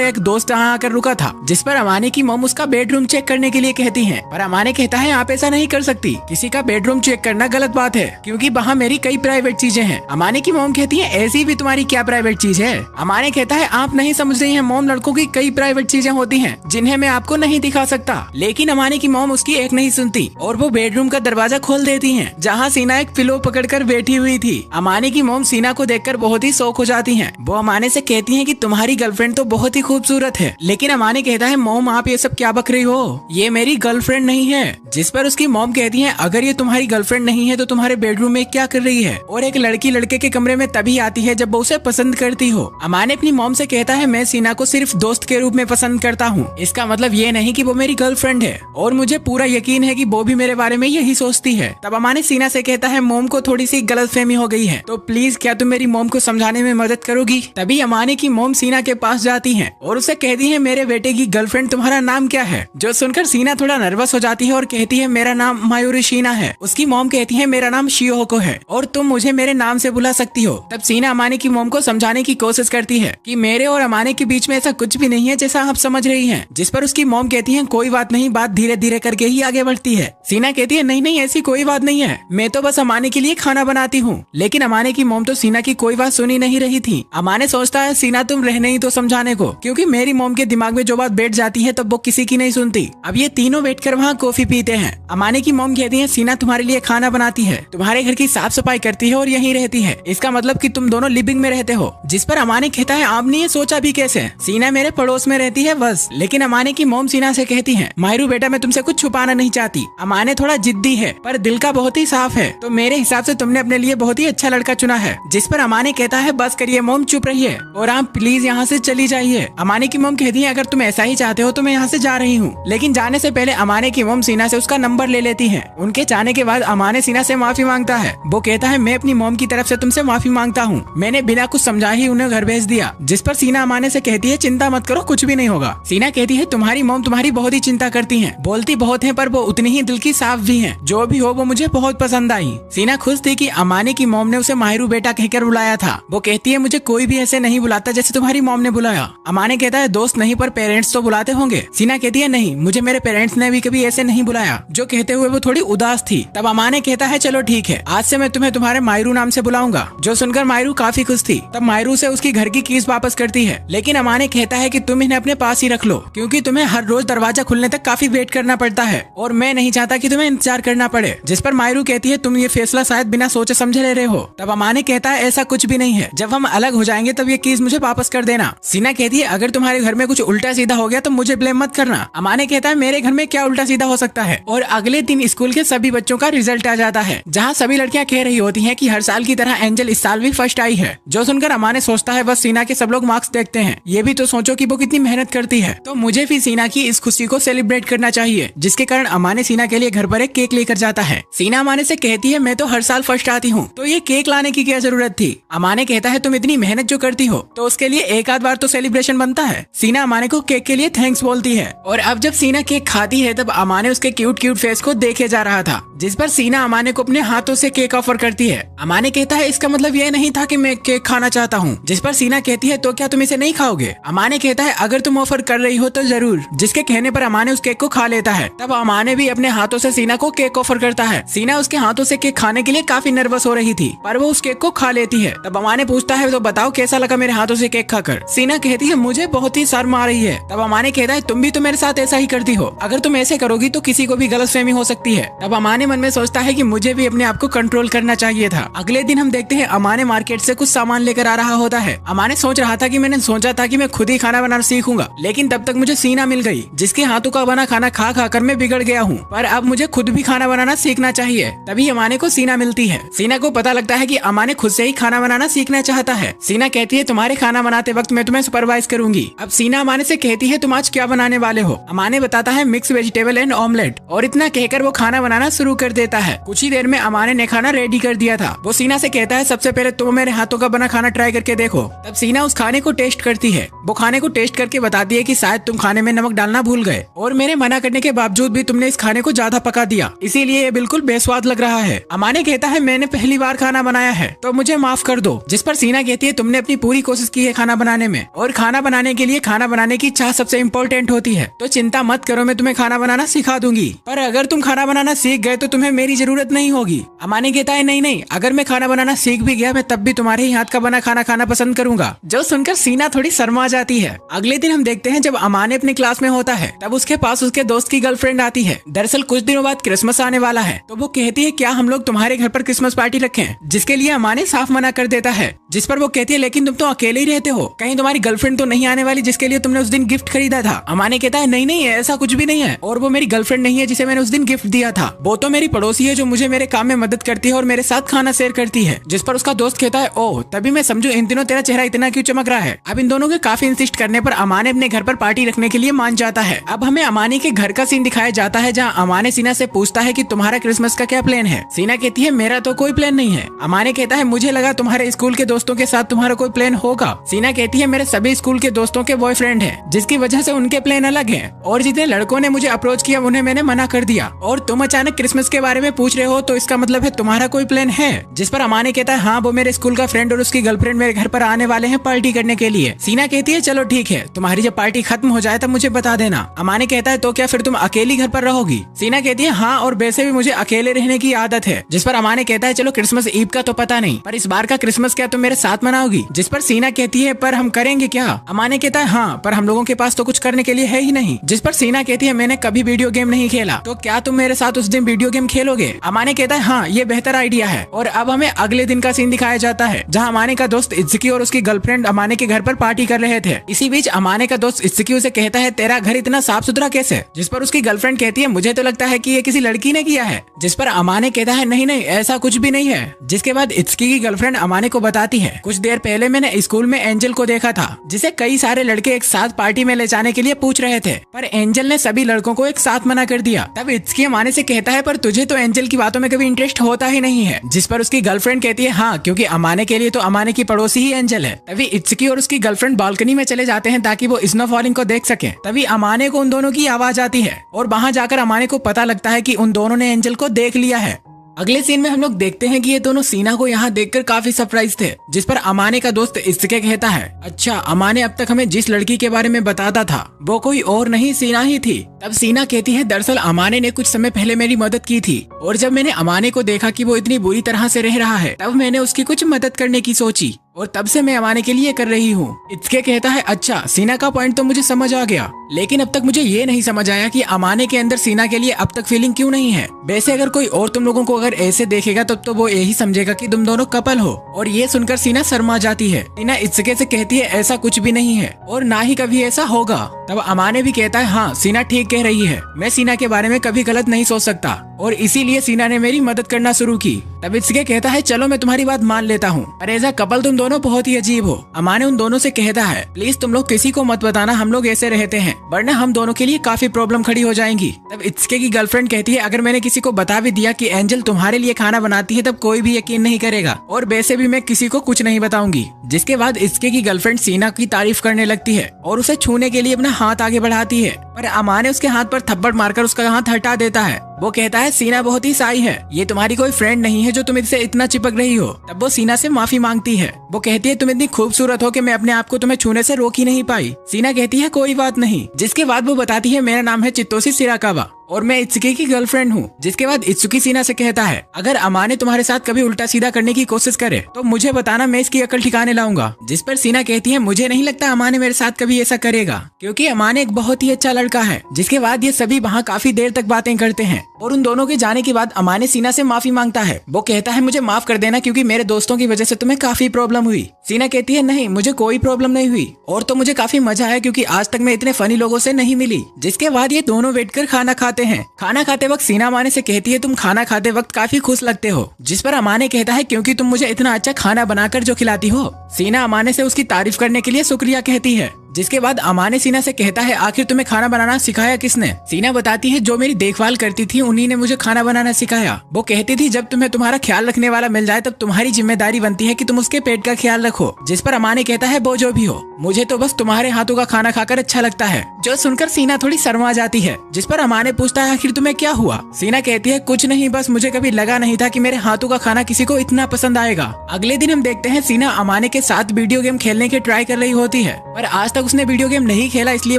एक दोस्त यहाँ आकर रुका था, जिस पर अमाने की मॉम उसका बेडरूम चेक करने के लिए कहती है। पर अमाने कहता है आप ऐसा नहीं कर सकती, किसी का बेडरूम चेक करना गलत बात है क्योंकि वहाँ मेरी कई प्राइवेट चीजें हैं। अमाने की मॉम कहती है ऐसी भी तुम्हारी क्या प्राइवेट चीज है? अमाने कहता है आप नहीं समझ रही हैं मॉम, लड़कों की कई प्राइवेट चीजें होती हैं जिन्हें मैं आपको नहीं दिखा सकता। लेकिन अमाने की मॉम उसकी एक नहीं सुनती और वो बेडरूम का दरवाजा खोल देती हैं जहाँ सीना एक पिलो पकड़कर बैठी हुई थी। अमाने की मॉम सीना को देखकर बहुत ही शौक हो जाती हैं। वो अमाने से कहती हैं कि तुम्हारी गर्लफ्रेंड तो बहुत ही खूबसूरत है। लेकिन अमाने कहता है मॉम आप ये सब क्या बक रही हो, ये मेरी गर्लफ्रेंड नहीं है। जिस पर उसकी मॉम कहती है अगर ये तुम्हारी गर्लफ्रेंड नहीं है तो तुम्हारे बेडरूम में क्या कर रही है? और एक लड़की लड़के के कमरे में तभी आती है जब वो उसे पसंद करती हो। अमाने अपनी मॉम से कहता है मैं सीना को सिर्फ दोस्त के रूप में पसंद करता हूँ, इसका मतलब ये नहीं कि वो मेरी गर्लफ्रेंड है और मुझे पूरा यकीन है कि वो भी मेरे बारे में यही सोचती है। तब अमाने सीना से कहता है मॉम को थोड़ी सी गलतफहमी हो गई है, तो प्लीज क्या तुम मेरी मॉम को समझाने में मदद करोगी? तभी अमाने की मॉम सीना के पास जाती है और उसे कहती है मेरे बेटे की गर्लफ्रेंड तुम्हारा नाम क्या है? जो सुनकर सीना थोड़ा नर्वस हो जाती है और कहती है मेरा नाम मायूरी शीना है। उसकी मॉम कहती है मेरा नाम शियोको है और तुम मुझे मेरे नाम से बुला सकती हो। तब सीना अमाने की मॉम को समझाने की कोशिश करती है कि मेरे और अमाने के बीच में ऐसा कुछ भी नहीं है जैसा आप समझ रही हैं। जिस पर उसकी मॉम कहती है कोई बात नहीं, बात धीरे धीरे करके ही आगे बढ़ती है। सीना कहती है नहीं नहीं ऐसी कोई बात नहीं है, मैं तो बस अमाने के लिए खाना बनाती हूँ। लेकिन अमाने की मॉम तो सीना की कोई बात सुनी नहीं रही थी। अमाने सोचता है सीना तुम रह नहीं तो समझाने को, क्योंकि मेरी मॉम के दिमाग में जो बात बैठ जाती है तब वो किसी की नहीं सुनती। अब ये तीनों बैठकर वहाँ कॉफी पीते हैं। अमाने की मॉम कहती है सीना तुम्हारे लिए खाना बनाती है, तुम्हारे घर की साफ सफाई करती है और यहीं रहती है, इसका मतलब कि तुम दोनों लिविंग में रहते हो। जिस पर अमाने कहता है आपने ये सोचा भी कैसे? सीना मेरे पड़ोस में रहती है बस। लेकिन अमाने की मॉम सीना से कहती है मायरू बेटा मैं तुमसे कुछ छुपाना नहीं चाहती, अमाने थोड़ा जिद्दी है पर दिल का बहुत ही साफ है, तो मेरे हिसाब से तुमने अपने लिए बहुत ही अच्छा लड़का चुना है। जिस पर अमाने कहता है बस करिए मॉम, चुप रहिए और आप प्लीज यहाँ से चली जाइए। अमाने की मॉम कहती है अगर तुम ऐसा ही चाहते हो तो मैं यहाँ से जा रही हूँ। लेकिन जाने से पहले अमाने की मॉम सीना से उसका नंबर ले लेती है। उनके जाने के बाद अमाने सीना से माफी मांगता है। वो कहता है मैं अपनी मॉम की तरफ से तुमसे माफी मांगता हूँ, मैंने बिना कुछ समझाए ही उन्हें घर भेज दिया। जिस पर सीना अमाने से कहती है चिंता मत करो, कुछ भी नहीं होगा। सीना कहती है तुम्हारी मॉम तुम्हारी बहुत ही चिंता करती है, बोलती बहुत है पर वो उतनी ही दिल की साफ भी है। जो भी हो वो मुझे बहुत पसंद आई। सीना खुश थी कि अमाने की मॉम ने उसे माहिरू बेटा कहकर बुलाया था। वो कहती है मुझे कोई भी ऐसे नहीं बुलाता जैसे तुम्हारी मॉम ने बुलाया। अमाने कहता है दोस्त नहीं पर पेरेंट्स तो बुलाते होंगे। सीना कहती है नहीं, मुझे मेरे पेरेंट्स ने भी कभी ऐसे नहीं बुलाया। जो कहते हुए वो थोड़ी उदास थी। तब अमाने कहता है चलो ठीक है, आज से मैं तुम्हें तुम्हारे मायरू नाम से बुलाऊंगा। जो सुनकर मायरू काफी खुश थी। तब मायरू से उसकी घर की कीज वापस करती है। लेकिन अमाने कहता है कि तुम इन्हें अपने पास ही रख लो, क्योंकि तुम्हें हर रोज दरवाजा खुलने तक काफी वेट करना पड़ता है और मैं नहीं चाहता कि तुम्हें इंतजार करना पड़े। जिस पर मायरू कहती है तुम ये फैसला शायद बिना सोचे समझे ले रहे हो। तब अमाने कहता है ऐसा कुछ भी नहीं है, जब हम अलग हो जाएंगे तब ये कीज मुझे वापस कर देना। सीना कहती है अगर तुम्हारे घर में कुछ उल्टा सीधा हो गया तो मुझे ब्लेम मत करना। अमाने कहता है मेरे घर में क्या उल्टा सीधा हो सकता है। और अगले दिन स्कूल के सभी बच्चों का रिजल्ट आ जाता है, जहाँ सभी लड़कियाँ कह रही होती है कि हर साल की तरह एंजल इस साल भी फर्स्ट आई है। जो सुनकर अमाने सोचता है बस सीना के सब लोग मार्क्स देखते हैं, ये भी तो सोचो कि वो कितनी मेहनत करती है, तो मुझे भी सीना की इस खुशी को सेलिब्रेट करना चाहिए। जिसके कारण अमाने सीना के लिए घर पर एक केक लेकर जाता है। सीना अमाने से कहती है मैं तो हर साल फर्स्ट आती हूँ, तो ये केक लाने की क्या जरूरत थी? अमाने कहता है तुम इतनी मेहनत जो करती हो तो उसके लिए एक आध बार तो सेलिब्रेशन बनता है। सीना अमाने को केक के लिए थैंक्स बोलती है। और अब जब सीना केक खाती है तब अमाने उसके क्यूट क्यूट फेस को देखे जा रहा था। जिस पर सीना अमाने को अपने हाथों से केक ऑफर करती है। अमाने कहता है इसका मतलब ये नहीं था कि मैं केक खाना चाहता हूँ। जिस पर सीना कहती है तो क्या तुम इसे नहीं खाओगे? अमाने कहता है अगर तुम ऑफर कर रही हो तो जरूर। जिसके कहने पर अमाने उस केक को खा लेती लेता है। तब अमाने भी अपने हाथों से सीना को केक ऑफर करता है। सीना उसके हाथों से केक खाने के लिए काफी नर्वस हो रही थी, पर वो उस केक को खा लेती है। तब अमाने पूछता है तो बताओ कैसा लगा मेरे हाथों से केक खाकर। सीना कहती है मुझे बहुत ही शर्म आ रही है। तब अमाने कहता है तुम भी तो मेरे साथ ऐसा ही करती हो, अगर तुम ऐसे करोगी तो किसी को भी गलतफहमी हो सकती है। तब अमाने मन में सोचता है कि मुझे भी अपने आप को कंट्रोल करना चाहिए था। अगले दिन हम देखते हैं अमाने मार्केट से कुछ सामान लेकर आ रहा होता है। अमाने सोच रहा था कि मैंने सोचा था कि मैं खुद ही खाना बनाना सीखूंगा, लेकिन तब तक मुझे सीना मिल गई जिसके हाथों का बना खाना खा खा कर मैं बिगड़ गया हूँ। पर अब मुझे खुद भी खाना बनाना सीखना चाहिए। तभी अमाने को सीना मिलती है। सीना को पता लगता है कि अमाने खुद से ही खाना बनाना सीखना चाहता है। सीना कहती है तुम्हारे खाना बनाते वक्त मैं तुम्हें सुपरवाइज करूंगी। अब सीना अमाने से कहती है तुम आज क्या बनाने वाले हो। अमाने बताता है मिक्स वेजिटेबल एंड ऑमलेट, और इतना कहकर वो खाना बनाना शुरू कर देता है। कुछ ही देर में अमाने ने खाना रेडी कर दिया था। वो सीना से कहता है सबसे पहले तुम मेरे हाथों का बना खाना ट्राई करके देखो। तब सीना उस खाने को टेस्ट करती है। वो खाने को टेस्ट करके बताती है कि शायद तुम खाने में नमक डालना भूल गए, और मेरे मना करने के बावजूद भी तुमने इस खाने को ज्यादा पका दिया, इसीलिए ये बिल्कुल बेस्वाद लग रहा है। अमाने कहता है मैंने पहली बार खाना बनाया है तो मुझे माफ कर दो। जिस पर सीना कहती है तुमने अपनी पूरी कोशिश की है खाना बनाने में, और खाना बनाने के लिए खाना बनाने की चाह सबसे इम्पोर्टेंट होती है, तो चिंता मत करो मैं तुम्हें खाना बनाना सिखा दूंगी। पर अगर तुम खाना बनाना सीख गए तो तुम्हें मेरी जरूरत नहीं होगी। अमाने कहता है नहीं नहीं, अगर मैं खाना बनाना सीख भी गया मैं तब भी तुम्हारे ही हाथ का बना खाना खाना पसंद करूंगा। जो सुनकर सीना थोड़ी शर्मा जाती है। अगले दिन हम देखते हैं जब अमाने अपनी क्लास में होता है तब उसके पास उसके दोस्त की गर्लफ्रेंड आती है। दरअसल कुछ दिनों बाद क्रिसमस आने वाला है, तो वो कहती है क्या हम लोग तुम्हारे घर पर क्रिसमस पार्टी रखें, जिसके लिए अमाने साफ मना कर देता है। जिस पर वो कहती है लेकिन तुम तो अकेले ही रहते हो, कहीं तुम्हारी गर्लफ्रेंड तो नहीं आने वाली जिसके लिए तुमने उस दिन गिफ्ट खरीदा था। अमाने कहता है नहीं नहीं ऐसा कुछ भी नहीं है, और वो मेरी गर्लफ्रेंड नहीं है जिसे मैंने उस दिन गिफ्ट दिया था, वो तो मेरी पड़ोसी है जो मुझे मेरे काम में मदद करती है और मेरे साथ खाना शेयर करती है। जिस पर उसका दोस्त कहता है ओह तभी मैं समझू इन दिनों तेरा चेहरा इतना क्यों चमक रहा है। अब इन दोनों के काफी इंसिस्ट करने पर अमाने अपने घर पर पार्टी रखने के लिए मान जाता है। अब हमें अमाने के घर का सीन दिखाया जाता है जहाँ अमाने सीना से पूछता है कि तुम्हारा क्रिसमस का क्या प्लान है। सीना कहती है मेरा तो कोई प्लान नहीं है। अमाने कहता है मुझे लगा तुम्हारे स्कूल के दोस्तों के साथ तुम्हारा कोई प्लान होगा। सीना कहती है मेरे सभी स्कूल के दोस्तों के बॉयफ्रेंड हैं, जिसकी वजह से उनके प्लान अलग हैं, और जितने लड़कों ने मुझे अप्रोच किया उन्हें मैंने मना कर दिया, और तुम अचानक क्रिसमस के बारे में पूछ रहे हो तो इसका मतलब है तुम्हारा कोई प्लान है। जिस पर अमाने कहता है हाँ वो मेरे स्कूल का फ्रेंड और उसकी गर्लफ्रेंड मेरे घर पर आने वाले हैं पार्टी करने के लिए। सीना कहती है चलो ठीक है, तुम्हारी जब पार्टी खत्म हो जाए तब मुझे बता देना। अमाने कहता है तो क्या फिर तुम अकेली घर पर रहोगी। सीना कहती है हाँ, और वैसे भी मुझे अकेले रहने की आदत है। जिस पर अमाने कहता है चलो क्रिसमस ईव का तो पता नहीं, पर इस बार का क्रिसमस क्या तुम मेरे साथ मनाओगी। जिस पर सीना कहती है पर हम करेंगे क्या। अमाने कहता है हाँ, पर हम लोगों के पास तो कुछ करने के लिए है ही नहीं। जिस पर सीना कहती है मैंने कभी वीडियो गेम नहीं खेला, तो क्या तुम मेरे साथ उस दिन वीडियो गेम खेलोगे। अमाने कहता है हाँ ये बेहतर आइडिया है। और अब हमें अगले दिन का सीन दिखाया जाता है जहाँ अमाने का दोस्त इत्सुकी और उसकी गर्लफ्रेंड अमाने के घर पर पार्टी कर रहे थे। इसी बीच अमाने का दोस्त इत्सुकी उसे कहता है तेरा घर इतना साफ सुथरा कैसे। जिस पर उसकी गर्लफ्रेंड कहती है मुझे तो लगता है कि ये किसी लड़की ने किया है। जिस पर अमाने कहता है नहीं नहीं ऐसा कुछ भी नहीं है। जिसके बाद इत्सुकी की गर्लफ्रेंड अमाने को बताती है कुछ देर पहले मैंने स्कूल में एंजल को देखा था, जिसे कई सारे लड़के एक साथ पार्टी में ले जाने के लिए पूछ रहे थे, पर एंजल ने सभी लड़कों को एक साथ मना कर दिया। तब इत्सुकी अमाने से कहता है पर तुझे तो एंजल की बातों में कभी इंटरेस्ट होता ही नहीं है। जिस पर उसकी गर्लफ्रेंड कहती है हाँ, क्योंकि अमाने के लिए तो अमाने की पड़ोसी ही एंजल है। तभी इत्सुकी और उसकी गर्लफ्रेंड बालकनी में चले जाते हैं ताकि वो स्नो फॉलिंग को देख सके। तभी अमाने को उन दोनों की आवाज आती है, और वहाँ जाकर अमाने को पता लगता है कि उन दोनों ने एंजल को देख लिया है। अगले सीन में हम लोग देखते हैं कि ये दोनों सीना को यहाँ देखकर काफी सरप्राइज थे। जिस पर अमाने का दोस्त इत्सुकी कहता है अच्छा, अमाने अब तक हमें जिस लड़की के बारे में बताता था वो कोई और नहीं सीना ही थी। तब सीना कहती है दरअसल अमाने ने कुछ समय पहले मेरी मदद की थी, और जब मैंने अमाने को देखा कि वो इतनी बुरी तरह से रह रहा है तब मैंने उसकी कुछ मदद करने की सोची, और तब से मैं अमाने के लिए कर रही हूँ। इत्सुकी कहता है अच्छा, सीना का पॉइंट तो मुझे समझ आ गया, लेकिन अब तक मुझे ये नहीं समझ आया कि अमाने के अंदर सीना के लिए अब तक फीलिंग क्यों नहीं है। वैसे अगर कोई और तुम लोगों को अगर ऐसे देखेगा तब तो वो यही समझेगा कि तुम दोनों कपल हो। और ये सुनकर सीना शर्मा जाती है। सीना इत्सुकी से कहती है ऐसा कुछ भी नहीं है, और ना ही कभी ऐसा होगा। तब अमाने भी कहता है हाँ सीना ठीक कह रही है, मैं सीना के बारे में कभी गलत नहीं सोच सकता, और इसीलिए सीना ने मेरी मदद करना शुरू की। तब इत्सुकी कहता है चलो मैं तुम्हारी बात मान लेता हूँ, पर एज अ कपल तुम दोनों बहुत ही अजीब हो। अमाने उन दोनों से कहता है प्लीज तुम लोग किसी को मत बताना हम लोग ऐसे रहते हैं, वरना हम दोनों के लिए काफी प्रॉब्लम खड़ी हो जाएंगी। तब इत्सुकी की गर्लफ्रेंड कहती है अगर मैंने किसी को बता भी दिया कि एंजल तुम्हारे लिए खाना बनाती है तब कोई भी यकीन नहीं करेगा, और वैसे भी मैं किसी को कुछ नहीं बताऊंगी। जिसके बाद इत्सुकी की गर्लफ्रेंड सीना की तारीफ करने लगती है और उसे छूने के लिए अपना हाथ आगे बढ़ाती है, पर अमाने उसके हाथ पर थप्पड़ मारकर उसका हाथ हटा देता है। वो कहता है सीना बहुत ही साई है, ये तुम्हारी कोई फ्रेंड नहीं है जो तुम इससे इतना चिपक रही हो। तब वो सीना से माफी मांगती है। वो कहती है तुम इतनी खूबसूरत हो कि मैं अपने आप को तुम्हें छूने से रोक ही नहीं पाई। सीना कहती है कोई बात नहीं। जिसके बाद वो बताती है मेरा नाम है चित्तोसी शिराकावा और मैं इत्सुकी की गर्लफ्रेंड हूँ। जिसके बाद इत्सुकी सीना से कहता है अगर अमाने तुम्हारे साथ कभी उल्टा सीधा करने की कोशिश करे तो मुझे बताना, मैं इसकी अकल ठिकाने लाऊंगा। जिस पर सीना कहती है मुझे नहीं लगता अमाने मेरे साथ कभी ऐसा करेगा, क्योंकि अमाने एक बहुत ही अच्छा लड़का है। जिसके बाद ये सभी वहाँ काफी देर तक बातें करते हैं और उन दोनों के जाने के बाद अमाने सीना से माफी मांगता है। वो कहता है मुझे माफ कर देना क्योंकि मेरे दोस्तों की वजह से तुम्हें काफी प्रॉब्लम हुई। सीना कहती है नहीं, मुझे कोई प्रॉब्लम नहीं हुई और तो मुझे काफी मजा आया क्योंकि आज तक मैं इतने फनी लोगों से नहीं मिली। जिसके बाद ये दोनों बैठकर खाना खाते हैं। खाना खाते वक्त सीना अमाने से कहती है तुम खाना खाते वक्त काफी खुश लगते हो। जिस पर अमाने कहता है क्योंकि तुम मुझे इतना अच्छा खाना बनाकर जो खिलाती हो। सीना अमाने से उसकी तारीफ करने के लिए शुक्रिया कहती है। जिसके बाद अमाने सीना से कहता है आखिर तुम्हें खाना बनाना सिखाया किसने? सीना बताती है जो मेरी देखभाल करती थी उन्हीं ने मुझे खाना बनाना सिखाया। वो कहती थी जब तुम्हें तुम्हारा ख्याल रखने वाला मिल जाए तब तुम्हारी जिम्मेदारी बनती है कि तुम उसके पेट का ख्याल रखो। जिस पर अमाने कहता है वो जो भी हो, मुझे तो बस तुम्हारे हाथों का खाना खाकर अच्छा लगता है। जो सुनकर सीना थोड़ी शर्मा जाती है। जिस पर अमाने पूछता है आखिर तुम्हें क्या हुआ? सीना कहती है कुछ नहीं, बस मुझे कभी लगा नहीं था कि मेरे हाथों का खाना किसी को इतना पसंद आएगा। अगले दिन हम देखते हैं सीना अमाने के साथ वीडियो गेम खेलने की ट्राई कर रही होती है, पर आज तक उसने वीडियो गेम नहीं खेला इसलिए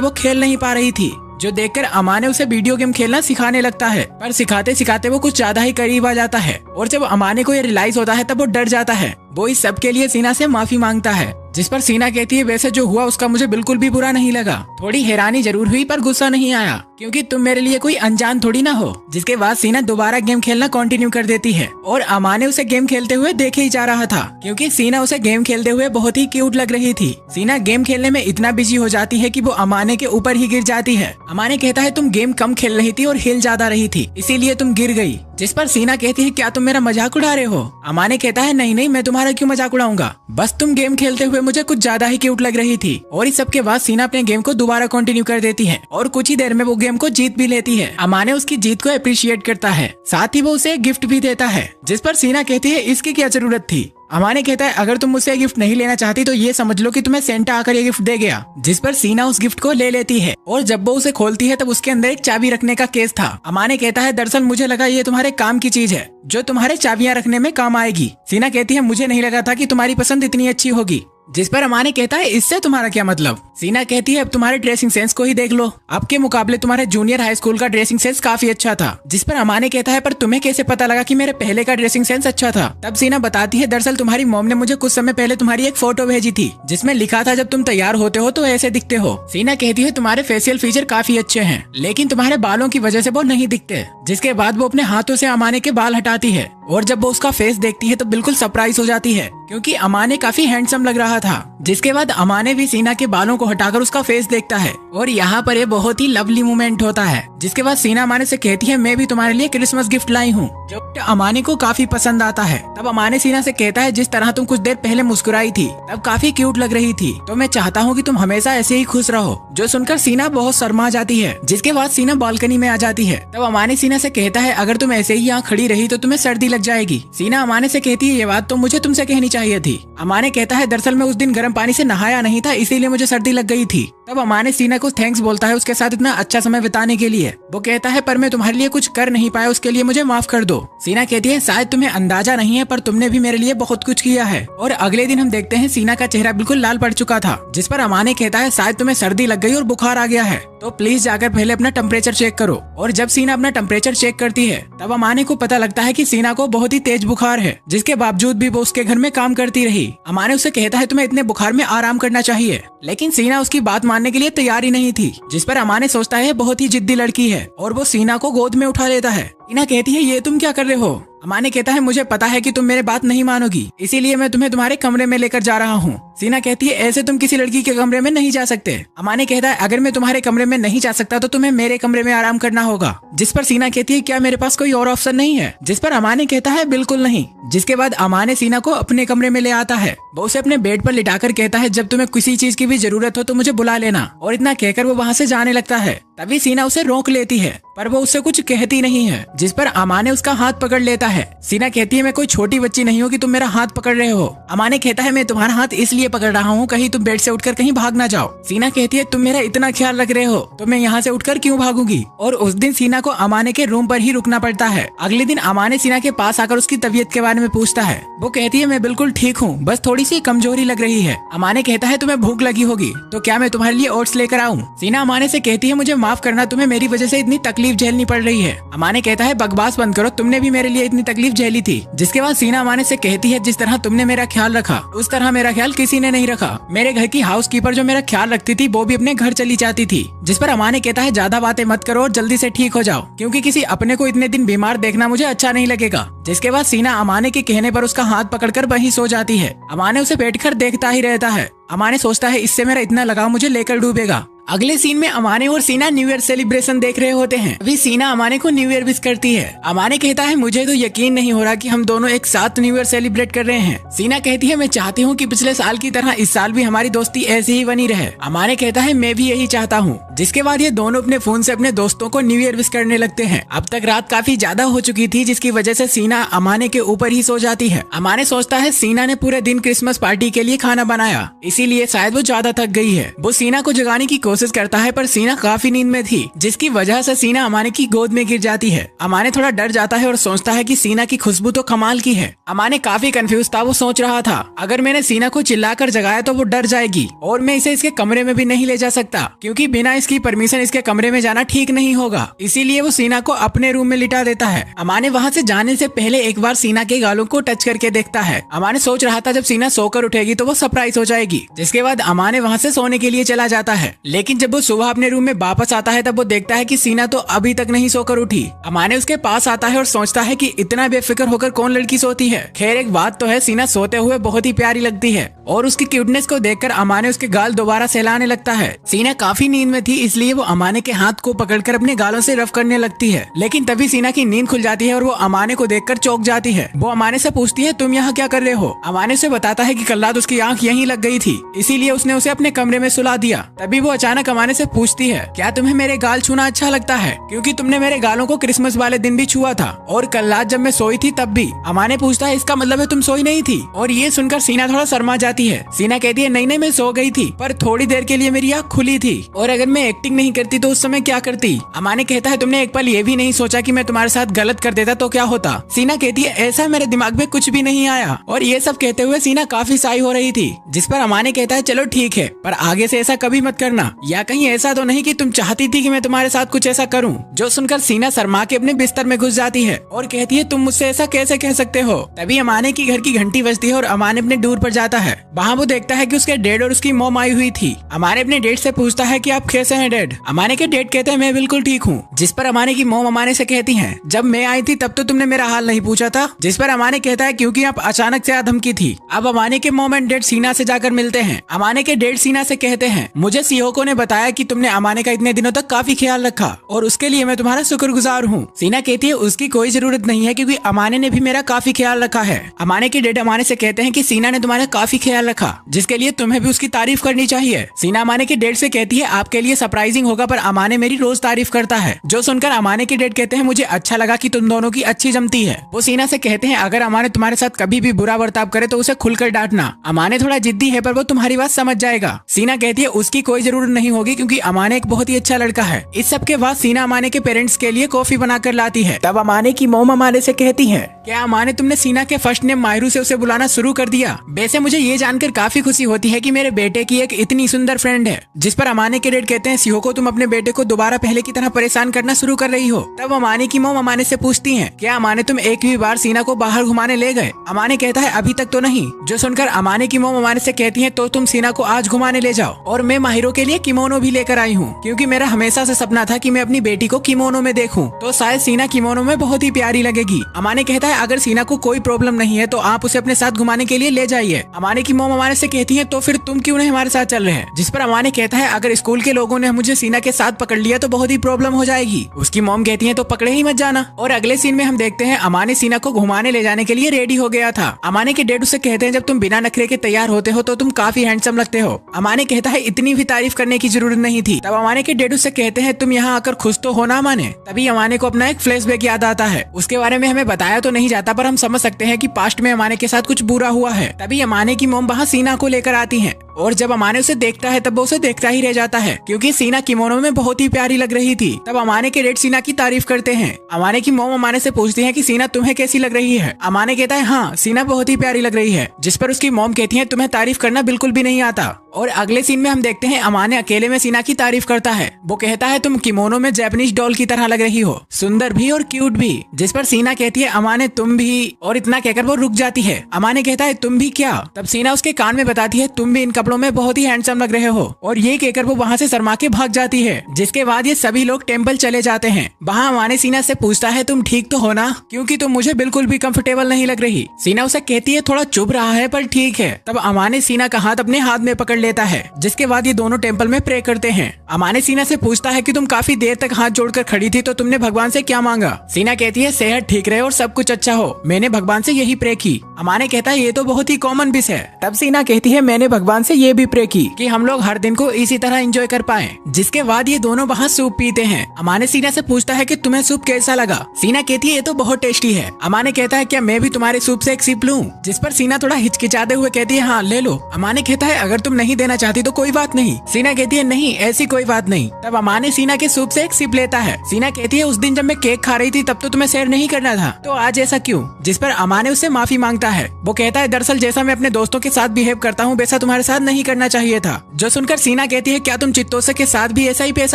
वो खेल नहीं पा रही थी। जो देखकर अमाने उसे वीडियो गेम खेलना सिखाने लगता है, पर सिखाते सिखाते वो कुछ ज्यादा ही करीब आ जाता है और जब अमाने को ये रियलाइज होता है तब वो डर जाता है। वो इस सब के लिए सीना से माफी मांगता है। जिस पर सीना कहती है वैसे जो हुआ उसका मुझे बिल्कुल भी बुरा नहीं लगा, थोड़ी हैरानी जरूर हुई पर गुस्सा नहीं आया क्योंकि तुम मेरे लिए कोई अनजान थोड़ी ना हो। जिसके बाद सीना दोबारा गेम खेलना कंटिन्यू कर देती है और अमाने उसे गेम खेलते हुए देखे ही जा रहा था क्योंकि सीना उसे गेम खेलते हुए बहुत ही क्यूट लग रही थी। सीना गेम खेलने में इतना बिजी हो जाती है कि वो अमाने के ऊपर ही गिर जाती है। अमाने कहता है तुम गेम कम खेल रही थी और हिल ज्यादा रही थी इसीलिए तुम गिर गई। जिस पर सीना कहती है क्या तुम मेरा मजाक उड़ा रहे हो? अमाने कहता है नहीं नहीं, मैं तुम्हारा क्यों मजाक उड़ाऊंगा, बस तुम गेम खेलते हुए मुझे कुछ ज्यादा ही क्यूट लग रही थी। और इस सब के बाद सीना अपने गेम को दोबारा कंटिन्यू कर देती है और कुछ ही देर में वो गेम को जीत भी लेती है। अमाने उसकी जीत को अप्रिशिएट करता है, साथ ही वो उसे गिफ्ट भी देता है। जिस पर सीना कहती है इसकी क्या जरूरत थी? अमाने कहता है अगर तुम मुझसे गिफ्ट नहीं लेना चाहती तो ये समझ लो कि तुम्हें सेंटा आकर ये गिफ्ट दे गया। जिस पर सीना उस गिफ्ट को ले लेती है और जब वो उसे खोलती है तब उसके अंदर एक चाबी रखने का केस था। अमाने कहता है दरअसल मुझे लगा ये तुम्हारे काम की चीज है जो तुम्हारे चाबियां रखने में काम आएगी। सीना कहती है मुझे नहीं लगा था कि तुम्हारी पसंद इतनी अच्छी होगी। जिस पर अमाने कहता है इससे तुम्हारा क्या मतलब? सीना कहती है अब तुम्हारे ड्रेसिंग सेंस को ही देख लो, अब के मुकाबले तुम्हारे जूनियर हाई स्कूल का ड्रेसिंग सेंस काफी अच्छा था। जिस पर अमाने कहता है पर तुम्हें कैसे पता लगा कि मेरे पहले का ड्रेसिंग सेंस अच्छा था? तब सीना बताती है दरअसल तुम्हारी मॉम ने मुझे कुछ समय पहले तुम्हारी एक फोटो भेजी थी जिसमें लिखा था जब तुम तैयार होते हो तो ऐसे दिखते हो। सीना कहती है तुम्हारे फेशियल फीचर काफी अच्छे हैं लेकिन तुम्हारे बालों की वजह से वो नहीं दिखते। जिसके बाद वो अपने हाथों से अमाने के बाल हटाती है और जब वो उसका फेस देखती है तो बिल्कुल सरप्राइज हो जाती है क्योंकि अमाने काफी हैंडसम लग रहा था। जिसके बाद अमाने भी सीना के बालों को हटाकर उसका फेस देखता है और यहाँ पर ये बहुत ही लवली मोमेंट होता है। जिसके बाद सीना अमाने से कहती है मैं भी तुम्हारे लिए क्रिसमस गिफ्ट लाई हूँ, जो अमाने को काफी पसंद आता है। तब अमाने सीना से कहता है जिस तरह तुम कुछ देर पहले मुस्कुराई थी तब काफी क्यूट लग रही थी, तो मैं चाहता हूँ कि तुम हमेशा ऐसे ही खुश रहो। जो सुनकर सीना बहुत शर्मा जाती है। जिसके बाद सीना बालकनी में आ जाती है। तब अमाने सीना से कहता है अगर तुम ऐसे ही यहाँ खड़ी रही तो तुम्हें सर्दी लग जाएगी। सीना अमाने से कहती है ये बात तो मुझे तुमसे कहनी चाहिए थी। अमाने कहता है दरअसल मैं उस दिन गर्म पानी से नहाया नहीं था इसीलिए मुझे सर्दी लग गई थी। तब अमाने सीना को थैंक्स बोलता है उसके साथ इतना अच्छा समय बिताने के लिए। वो कहता है पर मैं तुम्हारे लिए कुछ कर नहीं पाया, उसके लिए मुझे माफ कर दो। सीना कहती है शायद तुम्हें अंदाजा नहीं है पर तुमने भी मेरे लिए बहुत कुछ किया है। और अगले दिन हम देखते हैं सीना का चेहरा बिल्कुल लाल पड़ चुका था। जिस पर अमाने कहता है शायद तुम्हें सर्दी लग गई और बुखार आ गया है, तो प्लीज जाकर पहले अपना टेम्परेचर चेक करो। और जब सीना अपना टेम्परेचर चेक करती है तब अमाने को पता लगता है कि सीना को बहुत ही तेज बुखार है, जिसके बावजूद भी वो उसके घर में काम करती रही। अमाने उसे कहता है तुम्हें इतने बुखार में आराम करना चाहिए, लेकिन सीना उसकी बात मानने के लिए तैयार ही नहीं थी। जिस पर अमाने सोचता है बहुत ही जिद्दी लड़की है और वो सीना को गोद में उठा लेता है। सीना कहती है ये तुम क्या कर रहे हो? अमाने कहता है मुझे पता है कि तुम मेरे बात नहीं मानोगी, इसीलिए मैं तुम्हें तुम्हारे कमरे में लेकर जा रहा हूँ। सीना कहती है ऐसे तुम किसी लड़की के कमरे में नहीं जा सकते। अमाने कहता है अगर मैं तुम्हारे कमरे में नहीं जा सकता तो तुम्हें मेरे कमरे में आराम करना होगा। जिस पर सीना कहती है क्या मेरे पास कोई और ऑप्शन नहीं है? जिस पर अमाने कहता है बिल्कुल नहीं। जिसके बाद अमाने सीना को अपने कमरे में ले आता है। वो उसे अपने बेड पर लिटाकर कहता है जब तुम्हें किसी चीज की भी जरूरत हो तो मुझे बुला लेना, और इतना कहकर वो वहाँ से जाने लगता है। तभी सीना उसे रोक लेती है, पर वो उससे कुछ कहती नहीं है, जिस पर अमाने उसका हाथ पकड़ लेता है। सीना कहती है मैं कोई छोटी बच्ची नहीं हूँ कि तुम मेरा हाथ पकड़ रहे हो। अमाने कहता है मैं तुम्हारा हाथ इसलिए पकड़ रहा हूँ कहीं तुम बेड से उठकर कहीं भाग ना जाओ। सीना कहती है तुम मेरा इतना ख्याल रख रहे हो तो मैं यहाँ से उठकर क्यों भागूंगी। और उस दिन सीना को अमाने के रूम पर ही रुकना पड़ता है। अगले दिन अमाने सीना के पास आकर उसकी तबीयत के बारे में पूछता है। वो कहती है मैं बिल्कुल ठीक हूँ, बस थोड़ी सी कमजोरी लग रही है। अमाने कहता है तुम्हें भूख लगी होगी तो क्या मैं तुम्हारे लिए ओट्स लेकर आऊँ। सीना अमाने से कहती है मुझे माफ करना, तुम्हें मेरी वजह से इतनी तकलीफ झेलनी पड़ रही है। अमाने कहता है बकवास बंद करो, तुमने भी मेरे लिए इतनी तकलीफ झेली थी। जिसके बाद सीना अमाने से कहती है जिस तरह तुमने मेरा ख्याल रखा उस तरह मेरा ख्याल किसी ने नहीं रखा। मेरे घर की हाउसकीपर जो मेरा ख्याल रखती थी वो भी अपने घर चली जाती थी। जिस पर अमाने कहता है ज्यादा बातें मत करो और जल्दी से ठीक हो जाओ, क्योंकि किसी अपने को इतने दिन बीमार देखना मुझे अच्छा नहीं लगेगा। जिसके बाद सीना अमाने के कहने पर उसका हाथ पकड़कर वहीं सो जाती है। अमाने उसे बैठकर देखता ही रहता है। अमाने सोचता है इससे मेरा इतना लगाव मुझे लेकर डूबेगा। अगले सीन में अमाने और सीना न्यू ईयर सेलिब्रेशन देख रहे होते हैं। अभी सीना अमाने को न्यू ईयर विश करती है। अमाने कहता है मुझे तो यकीन नहीं हो रहा कि हम दोनों एक साथ न्यू ईयर सेलिब्रेट कर रहे हैं। सीना कहती है मैं चाहती हूँ कि पिछले साल की तरह इस साल भी हमारी दोस्ती ऐसी ही बनी रहे। अमाने कहता है मैं भी यही चाहता हूँ। जिसके बाद ये दोनों अपने फोन से अपने दोस्तों को न्यू ईयर विश करने लगते हैं। अब तक रात काफी ज्यादा हो चुकी थी, जिसकी वजह से सीना अमाने के ऊपर ही सो जाती है। अमाने सोचता है सीना ने पूरे दिन क्रिसमस पार्टी के लिए खाना बनाया, इसीलिए शायद वो ज्यादा थक गई है। वो सीना को जगाने की कोशिश करता है पर सीना काफी नींद में थी, जिसकी वजह से सीना अमाने की गोद में गिर जाती है। अमाने थोड़ा डर जाता है और सोचता है कि सीना की खुशबू तो कमाल की है। अमाने काफी कंफ्यूज था। वो सोच रहा था अगर मैंने सीना को चिल्लाकर जगाया तो वो डर जाएगी और मैं इसे इसके कमरे में भी नहीं ले जा सकता, क्योंकि बिना इसकी परमिशन इसके कमरे में जाना ठीक नहीं होगा। इसीलिए वो सीना को अपने रूम में लिटा देता है। अमाने वहाँ से जाने से पहले एक बार सीना के गालों को टच करके देखता है। अमाने सोच रहा था जब सीना सोकर उठेगी तो वो सरप्राइज हो जाएगी। जिसके बाद अमाने वहाँ से सोने के लिए चला जाता है, लेकिन जब वो सुबह अपने रूम में वापस आता है तब वो देखता है कि सीना तो अभी तक नहीं सोकर उठी। अमाने उसके पास आता है और सोचता है कि इतना बेफिक्र होकर कौन लड़की सोती है। खैर एक बात तो है, सीना सोते हुए बहुत ही प्यारी लगती है और उसकी क्यूटनेस को देखकर अमाने उसके गाल दोबारा सहलाने लगता है। सीना काफी नींद में थी, इसलिए वो अमाने के हाथ को पकड़कर अपने गालों से रफ करने लगती है, लेकिन तभी सीना की नींद खुल जाती है और वो अमाने को देखकर चौंक जाती है। वो अमाने से पूछती है तुम यहाँ क्या कर रहे हो। अमाने से बताता है कि कल रात उसकी आंख यहीं लग गई थी, इसीलिए उसने उसे अपने कमरे में सुला दिया। तभी वो अचानक अमाने से पूछती है क्या तुम्हें मेरे गाल छूना अच्छा लगता है, क्योंकि तुमने मेरे गालों को क्रिसमस वाले दिन भी छुआ था और कल रात जब मैं सोई थी तब भी। अमाने पूछता है इसका मतलब है तुम सोई नहीं थी, और ये सुनकर सीना थोड़ा शर्मा जाती है। सीना कहती है नहीं मैं सो गई थी, पर थोड़ी देर के लिए मेरी आँख खुली थी, और अगर मैं एक्टिंग नहीं करती तो उस समय क्या करती। अमाने कहता है तुमने एक पल ये भी नहीं सोचा कि मैं तुम्हारे साथ गलत कर देता तो क्या होता। सीना कहती है ऐसा मेरे दिमाग में कुछ भी नहीं आया, और ये सब कहते हुए सीना काफी साई हो रही थी। जिस पर अमाने कहता है चलो ठीक है, पर आगे से ऐसा कभी मत करना, या कहीं ऐसा तो नहीं कि तुम चाहती थी कि मैं तुम्हारे साथ कुछ ऐसा करूं। जो सुनकर सीना शर्मा के अपने बिस्तर में घुस जाती है और कहती है तुम मुझसे ऐसा कैसे कह सकते हो। तभी अमाने की घर की घंटी बजती है और अमाने अपने डूर पर जाता है। वहाँ वो देखता है कि उसके डैड और उसकी मॉम आई हुई थी। अमाने अपने डैड से पूछता है कि आप कैसे हैं डैड। अमाने के डैड कहते हैं मैं बिल्कुल ठीक हूँ। जिस पर अमाने की मॉम अमाने से कहती है जब मैं आई थी तब तो तुमने मेरा हाल नहीं पूछा था। जिस पर अमाने कहता है क्योंकि आप अचानक से धमकी थी। अब अमाने के मॉम एंड डैड सीना से जाकर मिलते हैं। अमाने के डैड सीना से कहते हैं मुझे सियोको ने बताया कि तुमने अमाने का इतने दिनों तक काफी ख्याल रखा और उसके लिए मैं तुम्हारा शुक्रगुजार हूँ। सीना कहती है उसकी कोई जरूरत नहीं है, क्योंकि अमाने ने भी मेरा काफी ख्याल रखा है। अमाने के डैड अमाने से कहते हैं कि सीना ने तुम्हारा काफी ख्याल रखा, जिसके लिए तुम्हें भी उसकी तारीफ करनी चाहिए। सीना अमाने के डैड से कहती है आपके लिए सरप्राइजिंग होगा, पर अमाने मेरी रोज तारीफ करता है। जो सुनकर अमाने के डैड कहते हैं मुझे अच्छा लगा कि तुम दोनों की अच्छी जमती है। वो सीना से कहते हैं अगर अमाने तुम्हारे साथ कभी भी बुरा बर्ताव करे तो उसे खुलकर डांटना। अमाने थोड़ा जिद्दी है पर वो तुम्हारी बात समझ जाएगा। सीना कहती है उसकी कोई जरूरत नहीं होगी, क्योंकि अमाने एक बहुत ही अच्छा लड़का है। इस सब के बाद सीना अमाने के पेरेंट्स के लिए कॉफी बनाकर लाती है। तब अमाने की मॉम अमाने से कहती है क्या अमाने तुमने सीना के फर्स्ट नेम मायरू से उसे बुलाना शुरू कर दिया। वैसे मुझे ये जानकर काफी खुशी होती है कि मेरे बेटे की एक इतनी सुंदर फ्रेंड है। जिस पर अमाने के डैड कहते हैं सियोको तुम अपने बेटे को दोबारा पहले की तरह परेशान करना शुरू कर रही हो। तब अमाने की मॉम अमाने से पूछती है क्या अमाने तुम एक भी बार सीना को बाहर घुमाने ले गए। अमाने कहता है अभी तक तो नहीं। जो सुनकर अमाने की मॉम अमाने से कहती है तो तुम सीना को आज घुमाने ले जाओ, और मैं माहिरो के लिए किमोनो भी लेकर आई हूँ, क्योंकि मेरा हमेशा से सपना था कि मैं अपनी बेटी को किमोनो में देखूं, तो शायद सीना किमोनो में बहुत ही प्यारी लगेगी। अमाने कहता है अगर सीना को कोई प्रॉब्लम नहीं है तो आप उसे अपने साथ घुमाने के लिए ले जाइए। अमाने की मॉम अमाने से कहती है तो फिर तुम क्यों नहीं हमारे साथ चल रहे हैं। जिस पर अमाने कहता है अगर स्कूल के लोगों तूने मुझे सीना के साथ पकड़ लिया तो बहुत ही प्रॉब्लम हो जाएगी। उसकी मॉम कहती है तो पकड़े ही मत जाना। और अगले सीन में हम देखते हैं अमाने सीना को घुमाने ले जाने के लिए रेडी हो गया था। अमाने के डैड उससे कहते हैं जब तुम बिना नखरे के तैयार होते हो तो तुम काफी हैंडसम लगते हो। अमाने कहता है इतनी भी तारीफ करने की जरूरत नहीं थी। तब अमाने के डैड उससे कहते हैं तुम यहाँ आकर खुश तो हो ना अमाने। तभी अमाने को अपना एक फ्लैशबैक याद आता है। उसके बारे में हमें बताया तो नहीं जाता पर हम समझ सकते हैं कि पास्ट में अमाने के साथ कुछ बुरा हुआ है। तभी अमाने की मॉम वहाँ सीना को लेकर आती है और जब अमाने उसे देखता है तब वो उसे देखता ही रह जाता है क्योंकि सीना किमोनो में बहुत ही प्यारी लग रही थी। तब अमाने के डैड सीना की तारीफ करते हैं। अमाने की मॉम अमाने से पूछती है कि सीना तुम्हें कैसी लग रही है। अमाने कहता है हाँ सीना बहुत ही प्यारी लग रही है, जिस पर उसकी मॉम कहती है तुम्हें तारीफ करना बिल्कुल भी नहीं आता। और अगले सीन में हम देखते हैं अमाने अकेले में सीना की तारीफ करता है। वो कहता है तुम किमोनो में जापानीज डॉल की तरह लग रही हो, सुंदर भी और क्यूट भी। जिस पर सीना कहती है अमाने तुम भी, और इतना कहकर वो रुक जाती है। अमाने कहता है तुम भी क्या? तब सीना उसके कान में बताती है तुम भी इन कपड़ों में बहुत ही हैंडसम लग रहे हो। और ये कहकर वो वहाँ से शर्मा के भाग जाती है। जिसके बाद ये सभी लोग टेम्पल चले जाते हैं। वहाँ अमाने सीना से पूछता है तुम ठीक तो हो ना, क्योंकि तुम मुझे बिल्कुल भी कंफर्टेबल नहीं लग रही। सीना उसे कहती है थोड़ा चुभ रहा है पर ठीक है। तब अमाने सीना का हाथ अपने हाथ में पकड़ लेता है। जिसके बाद ये दोनों टेम्पल में प्रे करते हैं। अमाने सीना से पूछता है कि तुम काफी देर तक हाथ जोड़कर खड़ी थी तो तुमने भगवान से क्या मांगा? सीना कहती है सेहत ठीक रहे और सब कुछ अच्छा हो, मैंने भगवान से यही प्रे की। अमाने कहता है ये तो बहुत ही कॉमन विश है। तब सीना कहती है मैंने भगवान से ये भी प्रे की कि हम लोग हर दिन को इसी तरह एंजॉय कर पाए। जिसके बाद ये दोनों वहाँ सूप पीते हैं। अमाने सीना से पूछता है कि तुम्हें सूप कैसा लगा? सीना कहती है ये तो बहुत टेस्टी है। अमाने कहता है क्या मैं भी तुम्हारे सूप से एक सिप लूं? जिस पर सीना थोड़ा हिचकिचाते हुए कहती है हाँ ले लो। अमाने कहता है अगर तुम नहीं देना चाहती तो कोई बात नहीं। सीना कहती है नहीं ऐसी कोई बात नहीं। तब अमाने सीना के सूप से एक सिप लेता है। सीना कहती है उस दिन जब मैं केक खा रही थी तब तो तुम्हें शेयर नहीं करना था, तो आज ऐसा क्यों? जिस पर अमाने उससे माफी मांगता है। वो कहता है दरअसल जैसा मैं अपने दोस्तों के साथ बिहेव करता हूँ वैसा तुम्हारे साथ नहीं करना चाहिए था। जो सुनकर सीना कहती है क्या तुम चित्तोसे के साथ भी ऐसा ही पेश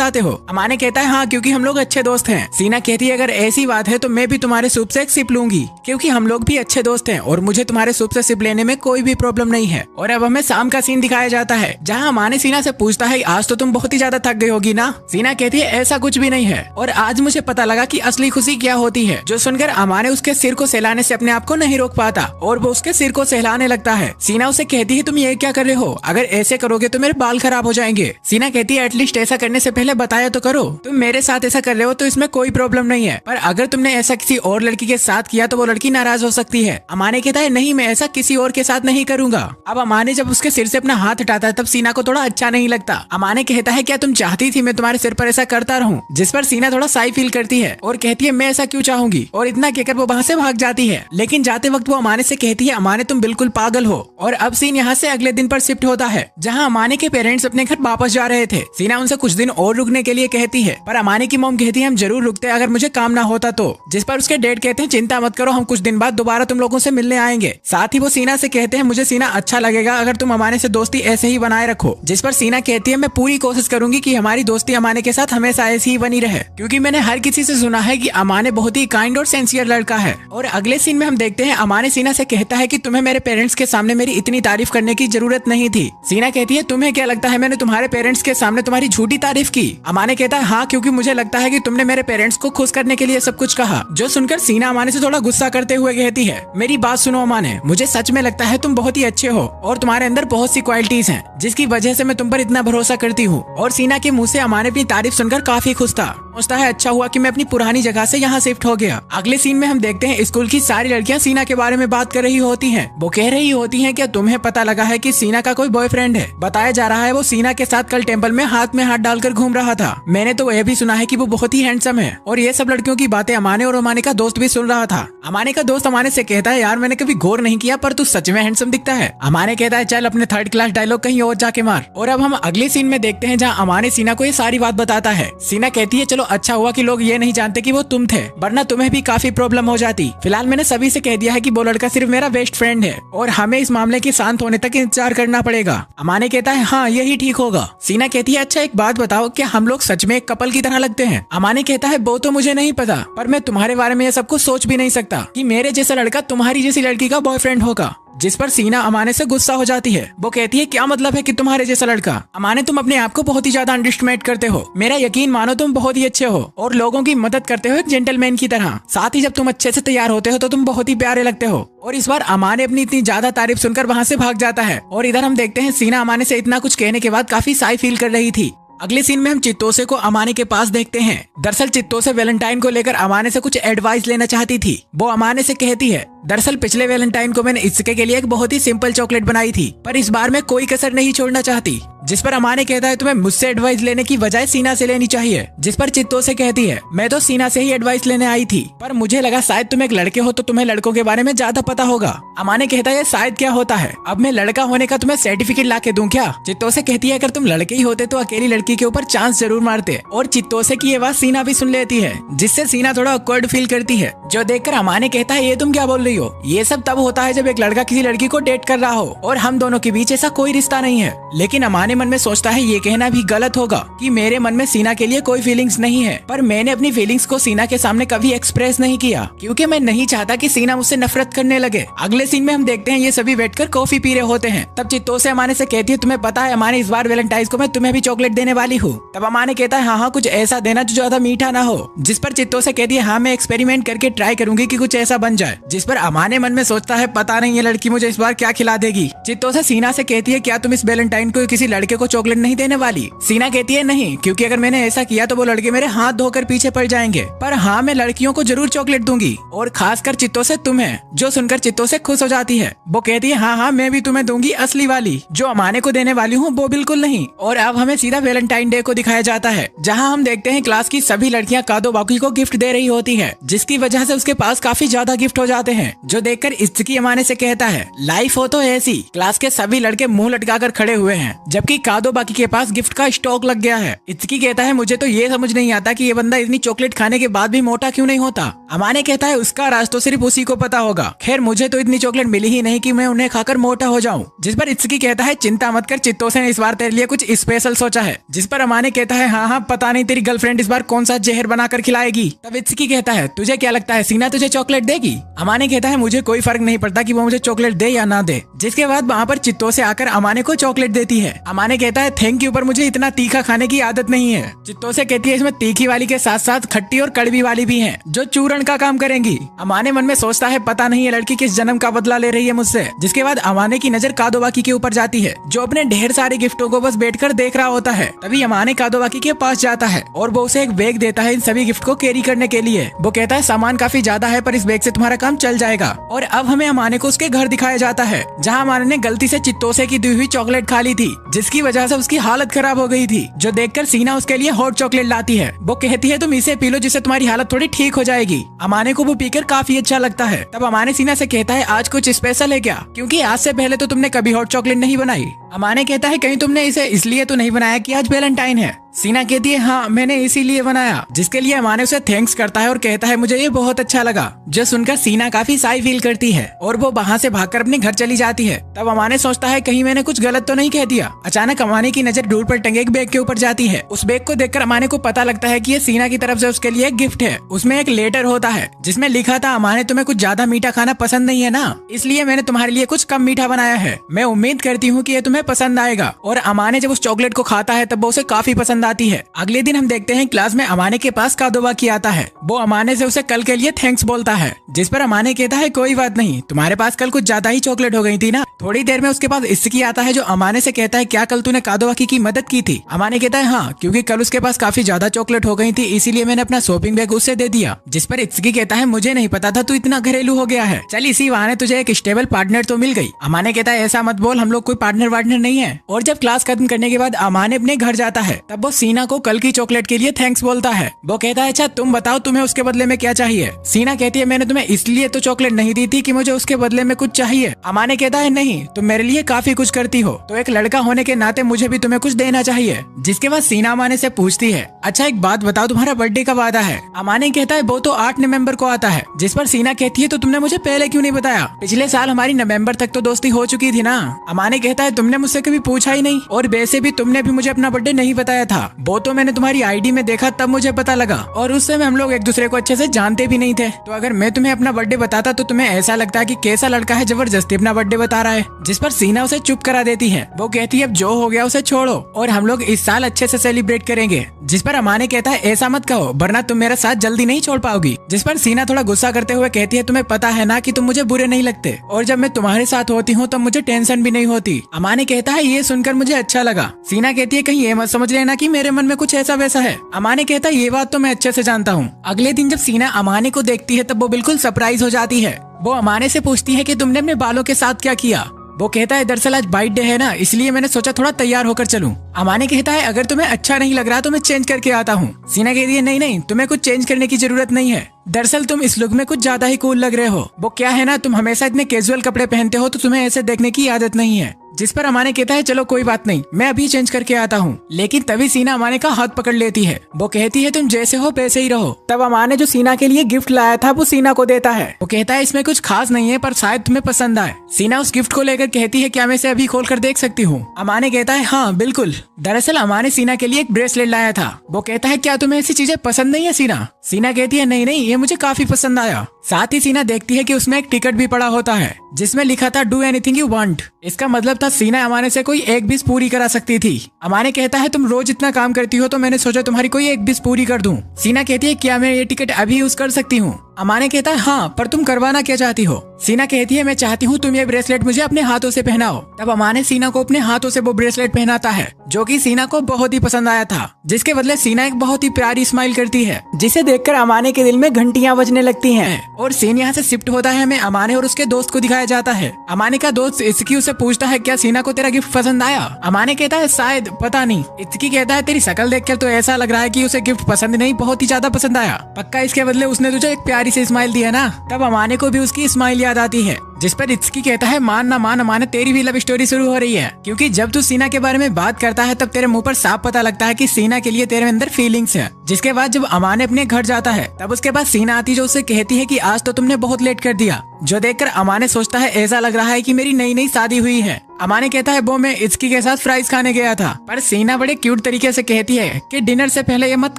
आते हो? अमाने कहता है हाँ क्योंकि हम लोग अच्छे दोस्त हैं। सीना कहती है अगर ऐसी बात है तो मैं भी तुम्हारे सूप से एक सिप लूंगी, क्योंकि हम लोग भी अच्छे दोस्त हैं और मुझे तुम्हारे सूप से सिप लेने में कोई भी प्रॉब्लम नहीं है। और अब हमें शाम का सीन दिखाया जाता है जहाँ अमाने सीना से पूछता है आज तो तुम बहुत ही ज्यादा थक गई होगी ना? सीना कहती है ऐसा कुछ भी नहीं है और आज मुझे पता लगा कि असली खुशी क्या होती है। जो सुनकर अमाने उसके सिर को सहलाने से अपने आप को नहीं रोक पाता और वो उसके सिर को सहलाने लगता है। सीना उसे कहती है तुम ये क्या कर रहे हो? अगर ऐसे करोगे तो मेरे बाल खराब हो जाएंगे। सीना कहती है एटलीस्ट ऐसा करने से पहले बताया तो करो। तुम मेरे साथ ऐसा कर रहे हो तो इसमें कोई प्रॉब्लम नहीं है, पर अगर तुमने ऐसा किसी और लड़की के साथ किया तो वो लड़की नाराज हो सकती है। अमाने कहता है नहीं मैं ऐसा किसी और के साथ नहीं करूंगा। अब अमाने जब उसके सिर से अपना हाथ हटाता है तब सीना को थोड़ा अच्छा नहीं लगता। अमाने कहता है क्या तुम चाहती थी मैं तुम्हारे सिर पर ऐसा करता रहूं? जिस पर सीना थोड़ा साई फील करती है और कहती है मैं ऐसा क्यों चाहूंगी, और इतना कहकर वो वहाँ से भाग जाती है। लेकिन जाते वक्त वो अमाने से कहती है अमाने तुम बिल्कुल पागल हो। और अब सीन यहाँ से अगले दिन पर शिफ्ट होता है जहाँ अमाने के पेरेंट्स अपने घर वापस जा रहे थे। सीना उनसे कुछ दिन और रुकने के लिए कहती है पर अमाने की मॉम कहती है हम जरूर रुकते अगर मुझे काम ना होता तो। जिस पर उसके डैड कहते हैं चिंता मत करो हम कुछ दिन बाद दोबारा तुम लोगों से मिलने आएंगे। साथ ही वो सीना से कहते हैं मुझे सीना अच्छा लगेगा अगर तुम अमाने से दोस्ती ऐसे ही बनाए रखो। जिस पर सीना कहती है मैं पूरी कोशिश करूंगी कि हमारी दोस्ती अमाने के साथ हमेशा ऐसी ही बनी रहे, क्योंकि मैंने हर किसी से सुना है कि अमाने बहुत ही काइंड और सिंसियर लड़का है। और अगले सीन में हम देखते हैं अमाने सीना से कहता है कि तुम्हें मेरे पेरेंट्स के सामने मेरी इतनी तारीफ करने की जरूरत नहीं थी। सीना कहती है तुम्हें क्या लगता है मैंने तुम्हारे पेरेंट्स के सामने तुम्हारी झूठी तारीफ की? अमाने कहता है हाँ क्योंकि मुझे लगता है कि तुमने मेरे पेरेंट्स को खुश करने के लिए सब कुछ कहा। जो सुनकर सीना अमाने से थोड़ा गुस्सा करते हुए कहती है मेरी बात सुनो अमाने, मुझे सच में लगता है तुम बहुत ही अच्छे हो और तुम्हारे अंदर बहुत सी क्वालिटीज हैं जिसकी वजह से मैं तुम पर इतना भरोसा करती हूँ। और सीना के मुंह से अमाने अपनी तारीफ सुनकर काफी खुश था। सोचता है अच्छा हुआ कि मैं अपनी पुरानी जगह से यहाँ शिफ्ट हो गया। अगले सीन में हम देखते हैं स्कूल की सारी लड़कियाँ सीना के बारे में बात कर रही होती हैं। वो कह रही होती हैं क्या तुम्हें पता लगा है कि सीना का कोई बॉयफ्रेंड है? बताया जा रहा है वो सीना के साथ कल टेम्पल में हाथ डालकर घूम रहा था। मैंने तो यह भी सुना है कि वो बहुत ही हैंडसम है। और ये सब लड़कियों की बातें अमाने और अमाने का दोस्त भी सुन रहा था। अमाने का दोस्त अमाने से कहता है यार मैंने कभी गौर नहीं किया पर तू सच में हैंडसम दिखता है। अमाने कहता है चल अपने थर्ड क्लास डायलॉग कहीं और जाके मार। और अब हम अगले सीन में देखते हैं जहाँ अमाने सीना को ये सारी बात बताता है। सीना कहती है चलो अच्छा हुआ कि लोग ये नहीं जानते कि वो तुम थे, वरना तुम्हें भी काफी प्रॉब्लम हो जाती। फिलहाल मैंने सभी से कह दिया है कि वो लड़का सिर्फ मेरा बेस्ट फ्रेंड है और हमें इस मामले के शांत होने तक इंतजार करना पड़ेगा। अमाने कहता है हाँ यही ठीक होगा। सीना कहती है अच्छा एक बात बताओ क्या हम लोग सच में एक कपल की तरह लगते हैं? अमाने कहता है वो तो मुझे नहीं पता, पर मैं तुम्हारे बारे में ये सब कुछ सोच भी नहीं सकता कि मेरे जैसा लड़का तुम्हारी जैसी लड़की का बॉयफ्रेंड होगा। जिस पर सीना अमाने से गुस्सा हो जाती है। वो कहती है क्या मतलब है कि तुम्हारे जैसा लड़का? अमाने तुम अपने आप को बहुत ही ज्यादा अंडरएस्टिमेट करते हो। मेरा यकीन मानो तुम बहुत ही अच्छे हो और लोगों की मदद करते हो एक जेंटलमैन की तरह। साथ ही जब तुम अच्छे से तैयार होते हो तो तुम बहुत ही प्यारे लगते हो। और इस बार अमाने अपनी इतनी ज्यादा तारीफ सुनकर वहाँ से भाग जाता है। और इधर हम देखते हैं सीना अमाने से इतना कुछ कहने के बाद काफी साई फील कर रही थी। अगले सीन में हम चित्तोसे को अमाने के पास देखते हैं। दरअसल चित्तोसे वैलेंटाइन को लेकर अमाने से कुछ एडवाइस लेना चाहती थी। वो अमाने से कहती है, दरअसल पिछले वैलेंटाइन को मैंने इत्सुकी के लिए एक बहुत ही सिंपल चॉकलेट बनाई थी, पर इस बार मैं कोई कसर नहीं छोड़ना चाहती। जिस पर अमाने कहता है, तुम्हें मुझसे एडवाइस लेने की बजाय सीना से लेनी चाहिए। जिस पर चित्तोसे कहती है, मैं तो सीना से ही एडवाइस लेने आई थी, पर मुझे लगा शायद तुम एक लड़के हो तो तुम्हें लड़कों के बारे में ज्यादा पता होगा। अमाने कहता है, शायद क्या होता है, अब मैं लड़का होने का तुम्हें सर्टिफिकेट ला के दूं क्या? चित्तोसे कहती है, अगर तुम लड़के ही होते तो अकेली लड़की के ऊपर चांस जरूर मारते। और चित्तोसे की ये बात सीना भी सुन लेती है, जिससे सीना थोड़ा ऑकवर्ड फील करती है। जो देखकर अमाने कहता है, ये तुम क्या बोल रही हो? ये सब तब होता है जब एक लड़का किसी लड़की को डेट कर रहा हो और हम दोनों के बीच ऐसा कोई रिश्ता नहीं है। लेकिन अमाने मन में सोचता है, ये कहना भी गलत होगा कि मेरे मन में सीना के लिए कोई फीलिंग्स नहीं है, पर मैंने अपनी फीलिंग्स को सीना के सामने कभी एक्सप्रेस नहीं किया, क्योंकि मैं नहीं चाहता कि सीना मुझसे नफरत करने लगे। अगले सीन में हम देखते हैं ये सभी बैठकर कॉफी पी रहे होते हैं। तब चित्तोसे अमाने से कहती है, तुम्हें पता है अमाने, इस बार वैलेंटाइन्स को मैं तुम्हें भी चॉकलेट देने वाली हूँ। तब अमाने कहता है, हाँ कुछ ऐसा देना जो ज्यादा मीठा ना हो। जिस पर चित्तोसे कहती है, हाँ मैं एक्सपेरिमेंट करके ट्राई करूंगी कि कुछ ऐसा बन जाए। जिस पर अमाने मन में सोचता है, पता नहीं ये लड़की मुझे इस बार क्या खिला देगी। चित्तोसे सीना से कहती है, क्या तुम इस वैलेंटाइन को किसी लड़के को चॉकलेट नहीं देने वाली? सीना कहती है, नहीं, क्योंकि अगर मैंने ऐसा किया तो वो लड़के मेरे हाथ धोकर पीछे पड़ जाएंगे, पर हाँ मैं लड़कियों को जरूर चॉकलेट दूंगी, और खासकर चित्तोसे तुम्हें। जो सुनकर चित्तोसे खुश हो जाती है। वो कहती है, हाँ मैं भी तुम्हें दूंगी असली वाली, जो अमाने को देने वाली हूँ वो बिल्कुल नहीं। और अब हमें सीधा वैलेंटाइन डे को दिखाया जाता है, जहाँ हम देखते हैं क्लास की सभी लड़कियाँ कादोबाकी को गिफ्ट दे रही होती है, जिसकी वजह से उसके पास काफी ज्यादा गिफ्ट हो जाते हैं। जो देखकर इत्सुकी अमाने से कहता है, लाइफ हो तो ऐसी। क्लास के सभी लड़के मुंह लटकाकर खड़े हुए हैं, जबकि कादोबाकी के पास गिफ्ट का स्टॉक लग गया है। इत्सुकी कहता है, मुझे तो ये समझ नहीं आता कि ये बंदा इतनी चॉकलेट खाने के बाद भी मोटा क्यों नहीं होता। अमाने कहता है, उसका राज तो सिर्फ उसी को पता होगा। खैर मुझे तो इतनी चॉकलेट मिली ही नहीं कि मैं उन्हें खाकर मोटा हो जाऊं। जिस पर इत्सुकी कहता है, चिंता मत कर, चित्तोसे ने इस बार तेरे लिए कुछ स्पेशल सोचा है। जिस पर अमाने कहता है, हाँ पता नहीं तेरी गर्लफ्रेंड इस बार कौन सा जहर बनाकर खिलाएगी। तब इत्सुकी कहता है, तुझे क्या लगता है सीना तुझे चॉकलेट देगी? अमाने कहता है, मुझे कोई फर्क नहीं पड़ता कि वो मुझे चॉकलेट दे या ना दे। जिसके बाद वहाँ पर चित्तोसे आकर अमाने को चॉकलेट देती है। अमाने कहता है, थैंक यू, पर मुझे इतना तीखा खाने की आदत नहीं है। चित्तोसे कहती है, इसमें तीखी वाली के साथ साथ खट्टी और कड़वी वाली भी है, जो चूरण का काम करेंगी। अमाने मन में सोचता है, पता नहीं ये लड़की किस जन्म का बदला ले रही है मुझसे। जिसके बाद अमाने की नजर कादोबाकी के ऊपर जाती है, जो अपने ढेर सारे गिफ्टों को बस बैठकर देख रहा होता है। तभी अमाने कादोबाकी के पास जाता है और वो उसे एक बैग देता है इन सभी गिफ्ट को कैरी करने के लिए। वो कहता है, सामान काफी ज्यादा है, पर इस बैग से तुम्हारा काम चल जाएगा। और अब हमें अमाने को उसके घर दिखाया जाता है, जहाँ अमाने ने गलती से चित्तोसे की दी हुई चॉकलेट खा ली थी, जिसकी वजह से उसकी हालत खराब हो गई थी। जो देखकर सीना उसके लिए हॉट चॉकलेट लाती है। वो कहती है, तुम इसे पी लो, जिससे तुम्हारी हालत थोड़ी ठीक हो जाएगी। अमाने को वो पीकर काफी अच्छा लगता है। तब अमाने सीना से कहता है, आज कुछ स्पेशल है क्या? क्योंकि आज से पहले तो तुमने कभी हॉट चॉकलेट नहीं बनाई। अमाने कहता है, कहीं तुमने इसे इसलिए तो नहीं बनाया कि आज वैलेंटाइन है? सीना कहती है, हाँ मैंने इसीलिए बनाया। जिसके लिए अमाने उसे थैंक्स करता है और कहता है, मुझे ये बहुत अच्छा लगा। जो सुनकर सीना काफी साई फील करती है और वो वहाँ से भागकर अपने घर चली जाती है। तब अमाने सोचता है, कहीं मैंने कुछ गलत तो नहीं कह दिया। अचानक अमाने की नजर दूर पर टंगे एक बैग के ऊपर जाती है। उस बैग को देखकर अमाने को पता लगता है कि ये सीना की तरफ से उसके लिए एक गिफ्ट है। उसमें एक लेटर होता है जिसमें लिखा था, अमाने तुम्हें कुछ ज्यादा मीठा खाना पसंद नहीं है ना, इसलिए मैंने तुम्हारे लिए कुछ कम मीठा बनाया है। मैं उम्मीद करती हूँ कि ये तुम्हें पसंद आएगा। और अमाने जब उस चॉकलेट को खाता है तब वो उसे काफी पसंद आती है। अगले दिन हम देखते हैं क्लास में अमाने के पास कादोबाकी आता है। वो अमाने से उसे कल के लिए थैंक्स बोलता है। जिस पर अमाने कहता है, कोई बात नहीं, तुम्हारे पास कल कुछ ज्यादा ही चॉकलेट हो गई थी ना। थोड़ी देर में उसके पास इत्सुकी आता है, जो अमाने से कहता है, क्या कल तूने कादोबाकी की मदद की थी? अमाने कहता है, हाँ, क्योंकि कल उसके पास काफी ज्यादा चॉकलेट हो गई थी, इसीलिए मैंने अपना शॉपिंग बैग उससे दे दिया। जिस पर इत्सुकी कहता है, मुझे नहीं पता था तू इतना घरेलू हो गया है। चल इसी बहाने तुझे एक स्टेबल पार्टनर तो मिल गई। अमाने कहता है, ऐसा मत बोल, हम लोग कोई पार्टनर वार्टनर नहीं है। और जब क्लास खत्म करने के बाद अमाने अपने घर जाता है, तब वो सीना को कल की चॉकलेट के लिए थैंक्स बोलता है। वो कहता है, अच्छा तुम बताओ, तुम्हें उसके बदले में क्या चाहिए? सीना कहती है, मैंने तुम्हें इसलिए तो चॉकलेट नहीं दी थी कि मुझे उसके बदले में कुछ चाहिए। अमाने कहता है, नहीं, तुम मेरे लिए काफी कुछ करती हो, तो एक लड़का होने के नाते मुझे भी तुम्हें कुछ देना चाहिए। जिसके बाद सीना अमाने से पूछती है, अच्छा एक बात बताओ, तुम्हारा बर्थडे कब आता है? अमाने कहता है, वो तो 8 नवंबर को आता है। जिस पर सीना कहती है, तो तुमने मुझे पहले क्यों नहीं बताया? पिछले साल हमारी नवंबर तक तो दोस्ती हो चुकी थी ना। अमाने कहता है, तुमने मुझसे कभी पूछा ही नहीं, और वैसे भी तुमने भी मुझे अपना बर्थडे नहीं बताया था। वो तो मैंने तुम्हारी आईडी में देखा तब मुझे पता लगा, और उस समय हम लोग एक दूसरे को अच्छे से जानते भी नहीं थे। तो अगर मैं तुम्हें अपना बर्थडे बताता तो तुम्हें ऐसा लगता है कि कैसा लड़का है जबरदस्ती अपना बर्थडे बता रहा है। जिस पर सीना उसे चुप करा देती है। वो कहती है, अब जो हो गया उसे छोड़ो, और हम लोग इस साल अच्छे से सेलिब्रेट करेंगे। जिस पर अमाने कहता है, ऐसा मत कहो, वरना तुम मेरा साथ जल्दी नहीं छोड़ पाओगी। जिस पर सीना थोड़ा गुस्सा करते हुए कहती है, तुम्हें पता है ना कि तुम मुझे बुरे नहीं लगते, और जब मैं तुम्हारे साथ होती हूँ तब मुझे टेंशन भी नहीं होती। अमाने कहता है ये सुनकर मुझे अच्छा लगा। सीना कहती है कहीं ये मत समझ लेना कि मेरे मन में कुछ ऐसा वैसा है। अमाने कहता है ये बात तो मैं अच्छे से जानता हूँ। अगले दिन जब सीना अमाने को देखती है तब वो बिल्कुल सरप्राइज हो जाती है। वो अमाने से पूछती है कि तुमने अपने बालों के साथ क्या किया। वो कहता है दरअसल आज बाइट डे है ना, इसलिए मैंने सोचा थोड़ा तैयार होकर चलूं। अमाने कहता है अगर तुम्हें अच्छा नहीं लग रहा तो मैं चेंज करके आता हूँ। सीना कहती है नहीं नहीं, तुम्हें कुछ चेंज करने की जरूरत नहीं है। दरअसल तुम इस लुक में कुछ ज्यादा ही कूल लग रहे हो। वो क्या है ना, तुम हमेशा इतने कैजुअल कपड़े पहनते हो तो तुम्हें ऐसे देखने की आदत नहीं है। जिस पर अमाने कहता है चलो कोई बात नहीं, मैं अभी चेंज करके आता हूँ। लेकिन तभी सीना अमाने का हाथ पकड़ लेती है। वो कहती है तुम जैसे हो वैसे ही रहो। तब अमाने जो सीना के लिए गिफ्ट लाया था वो सीना को देता है। वो कहता है इसमें कुछ खास नहीं है पर शायद तुम्हें पसंद आए। सीना उस गिफ्ट को लेकर कहती है क्या मैं इसे अभी खोल कर देख सकती हूँ। अमाने कहता है हाँ बिल्कुल। दरअसल अमाने सीना के लिए एक ब्रेसलेट लाया था। वो कहता है क्या तुम्हें ऐसी चीजें पसंद नहीं है सीना। सीना कहती है नहीं नहीं, ये मुझे काफी पसंद आया। साथ ही सीना देखती है कि उसमें एक टिकट भी पड़ा होता है जिसमें लिखा था डू एनीथिंग यू वांट। इसका मतलब था सीना अमाने से कोई एक विश पूरी करा सकती थी। अमाने कहता है तुम रोज इतना काम करती हो तो मैंने सोचा तुम्हारी कोई एक विश पूरी कर दूं। सीना कहती है क्या मैं ये टिकट अभी यूज कर सकती हूँ। अमाने कहता है हाँ, पर तुम करवाना क्या चाहती हो। सीना कहती है मैं चाहती हूँ तुम ये ब्रेसलेट मुझे अपने हाथों से पहनाओ। तब अमाने सीना को अपने हाथों से वो ब्रेसलेट पहनाता है जो कि सीना को बहुत ही पसंद आया था। जिसके बदले सीना एक बहुत ही प्यारी स्माइल करती है जिसे देखकर अमाने के दिल में घंटियां बजने लगती हैं। और सीन यहाँ से शिफ्ट होता है। हमें अमाने और उसके दोस्त को दिखाया जाता है। अमाने का दोस्त इत्सुकी उससे पूछता है क्या सीना को तेरा गिफ्ट पसंद आया। अमाने कहता है शायद, पता नहीं। इत्सुकी कहता है तेरी शक्ल देखकर तो ऐसा लग रहा है कि उसे गिफ्ट पसंद नहीं, बहुत ही ज्यादा पसंद आया। पक्का इसके बदले उसने तुझे एक प्यारी सी स्माइल दी है ना। तब अमाने को भी उसकी स्माइल याद आती है। जिस पर इत्सुकी कहता है मान ना मान अमाने, तेरी भी लव स्टोरी शुरू हो रही है। क्योंकि जब तू सीना के बारे में बात करता है तब तेरे मुंह पर साफ पता लगता है कि सीना के लिए तेरे अंदर फीलिंग्स है। जिसके बाद जब अमाने अपने घर जाता है तब उसके बाद सीना आती जो उससे कहती है कि आज तो तुमने बहुत लेट कर दिया। जो देखकर अमाने सोचता है ऐसा लग रहा है कि मेरी नई नई शादी हुई है। अमाने कहता है वो मैं इत्सुकी के साथ फ्राइज खाने गया था। पर सीना बड़े क्यूट तरीके से कहती है कि डिनर से पहले ये मत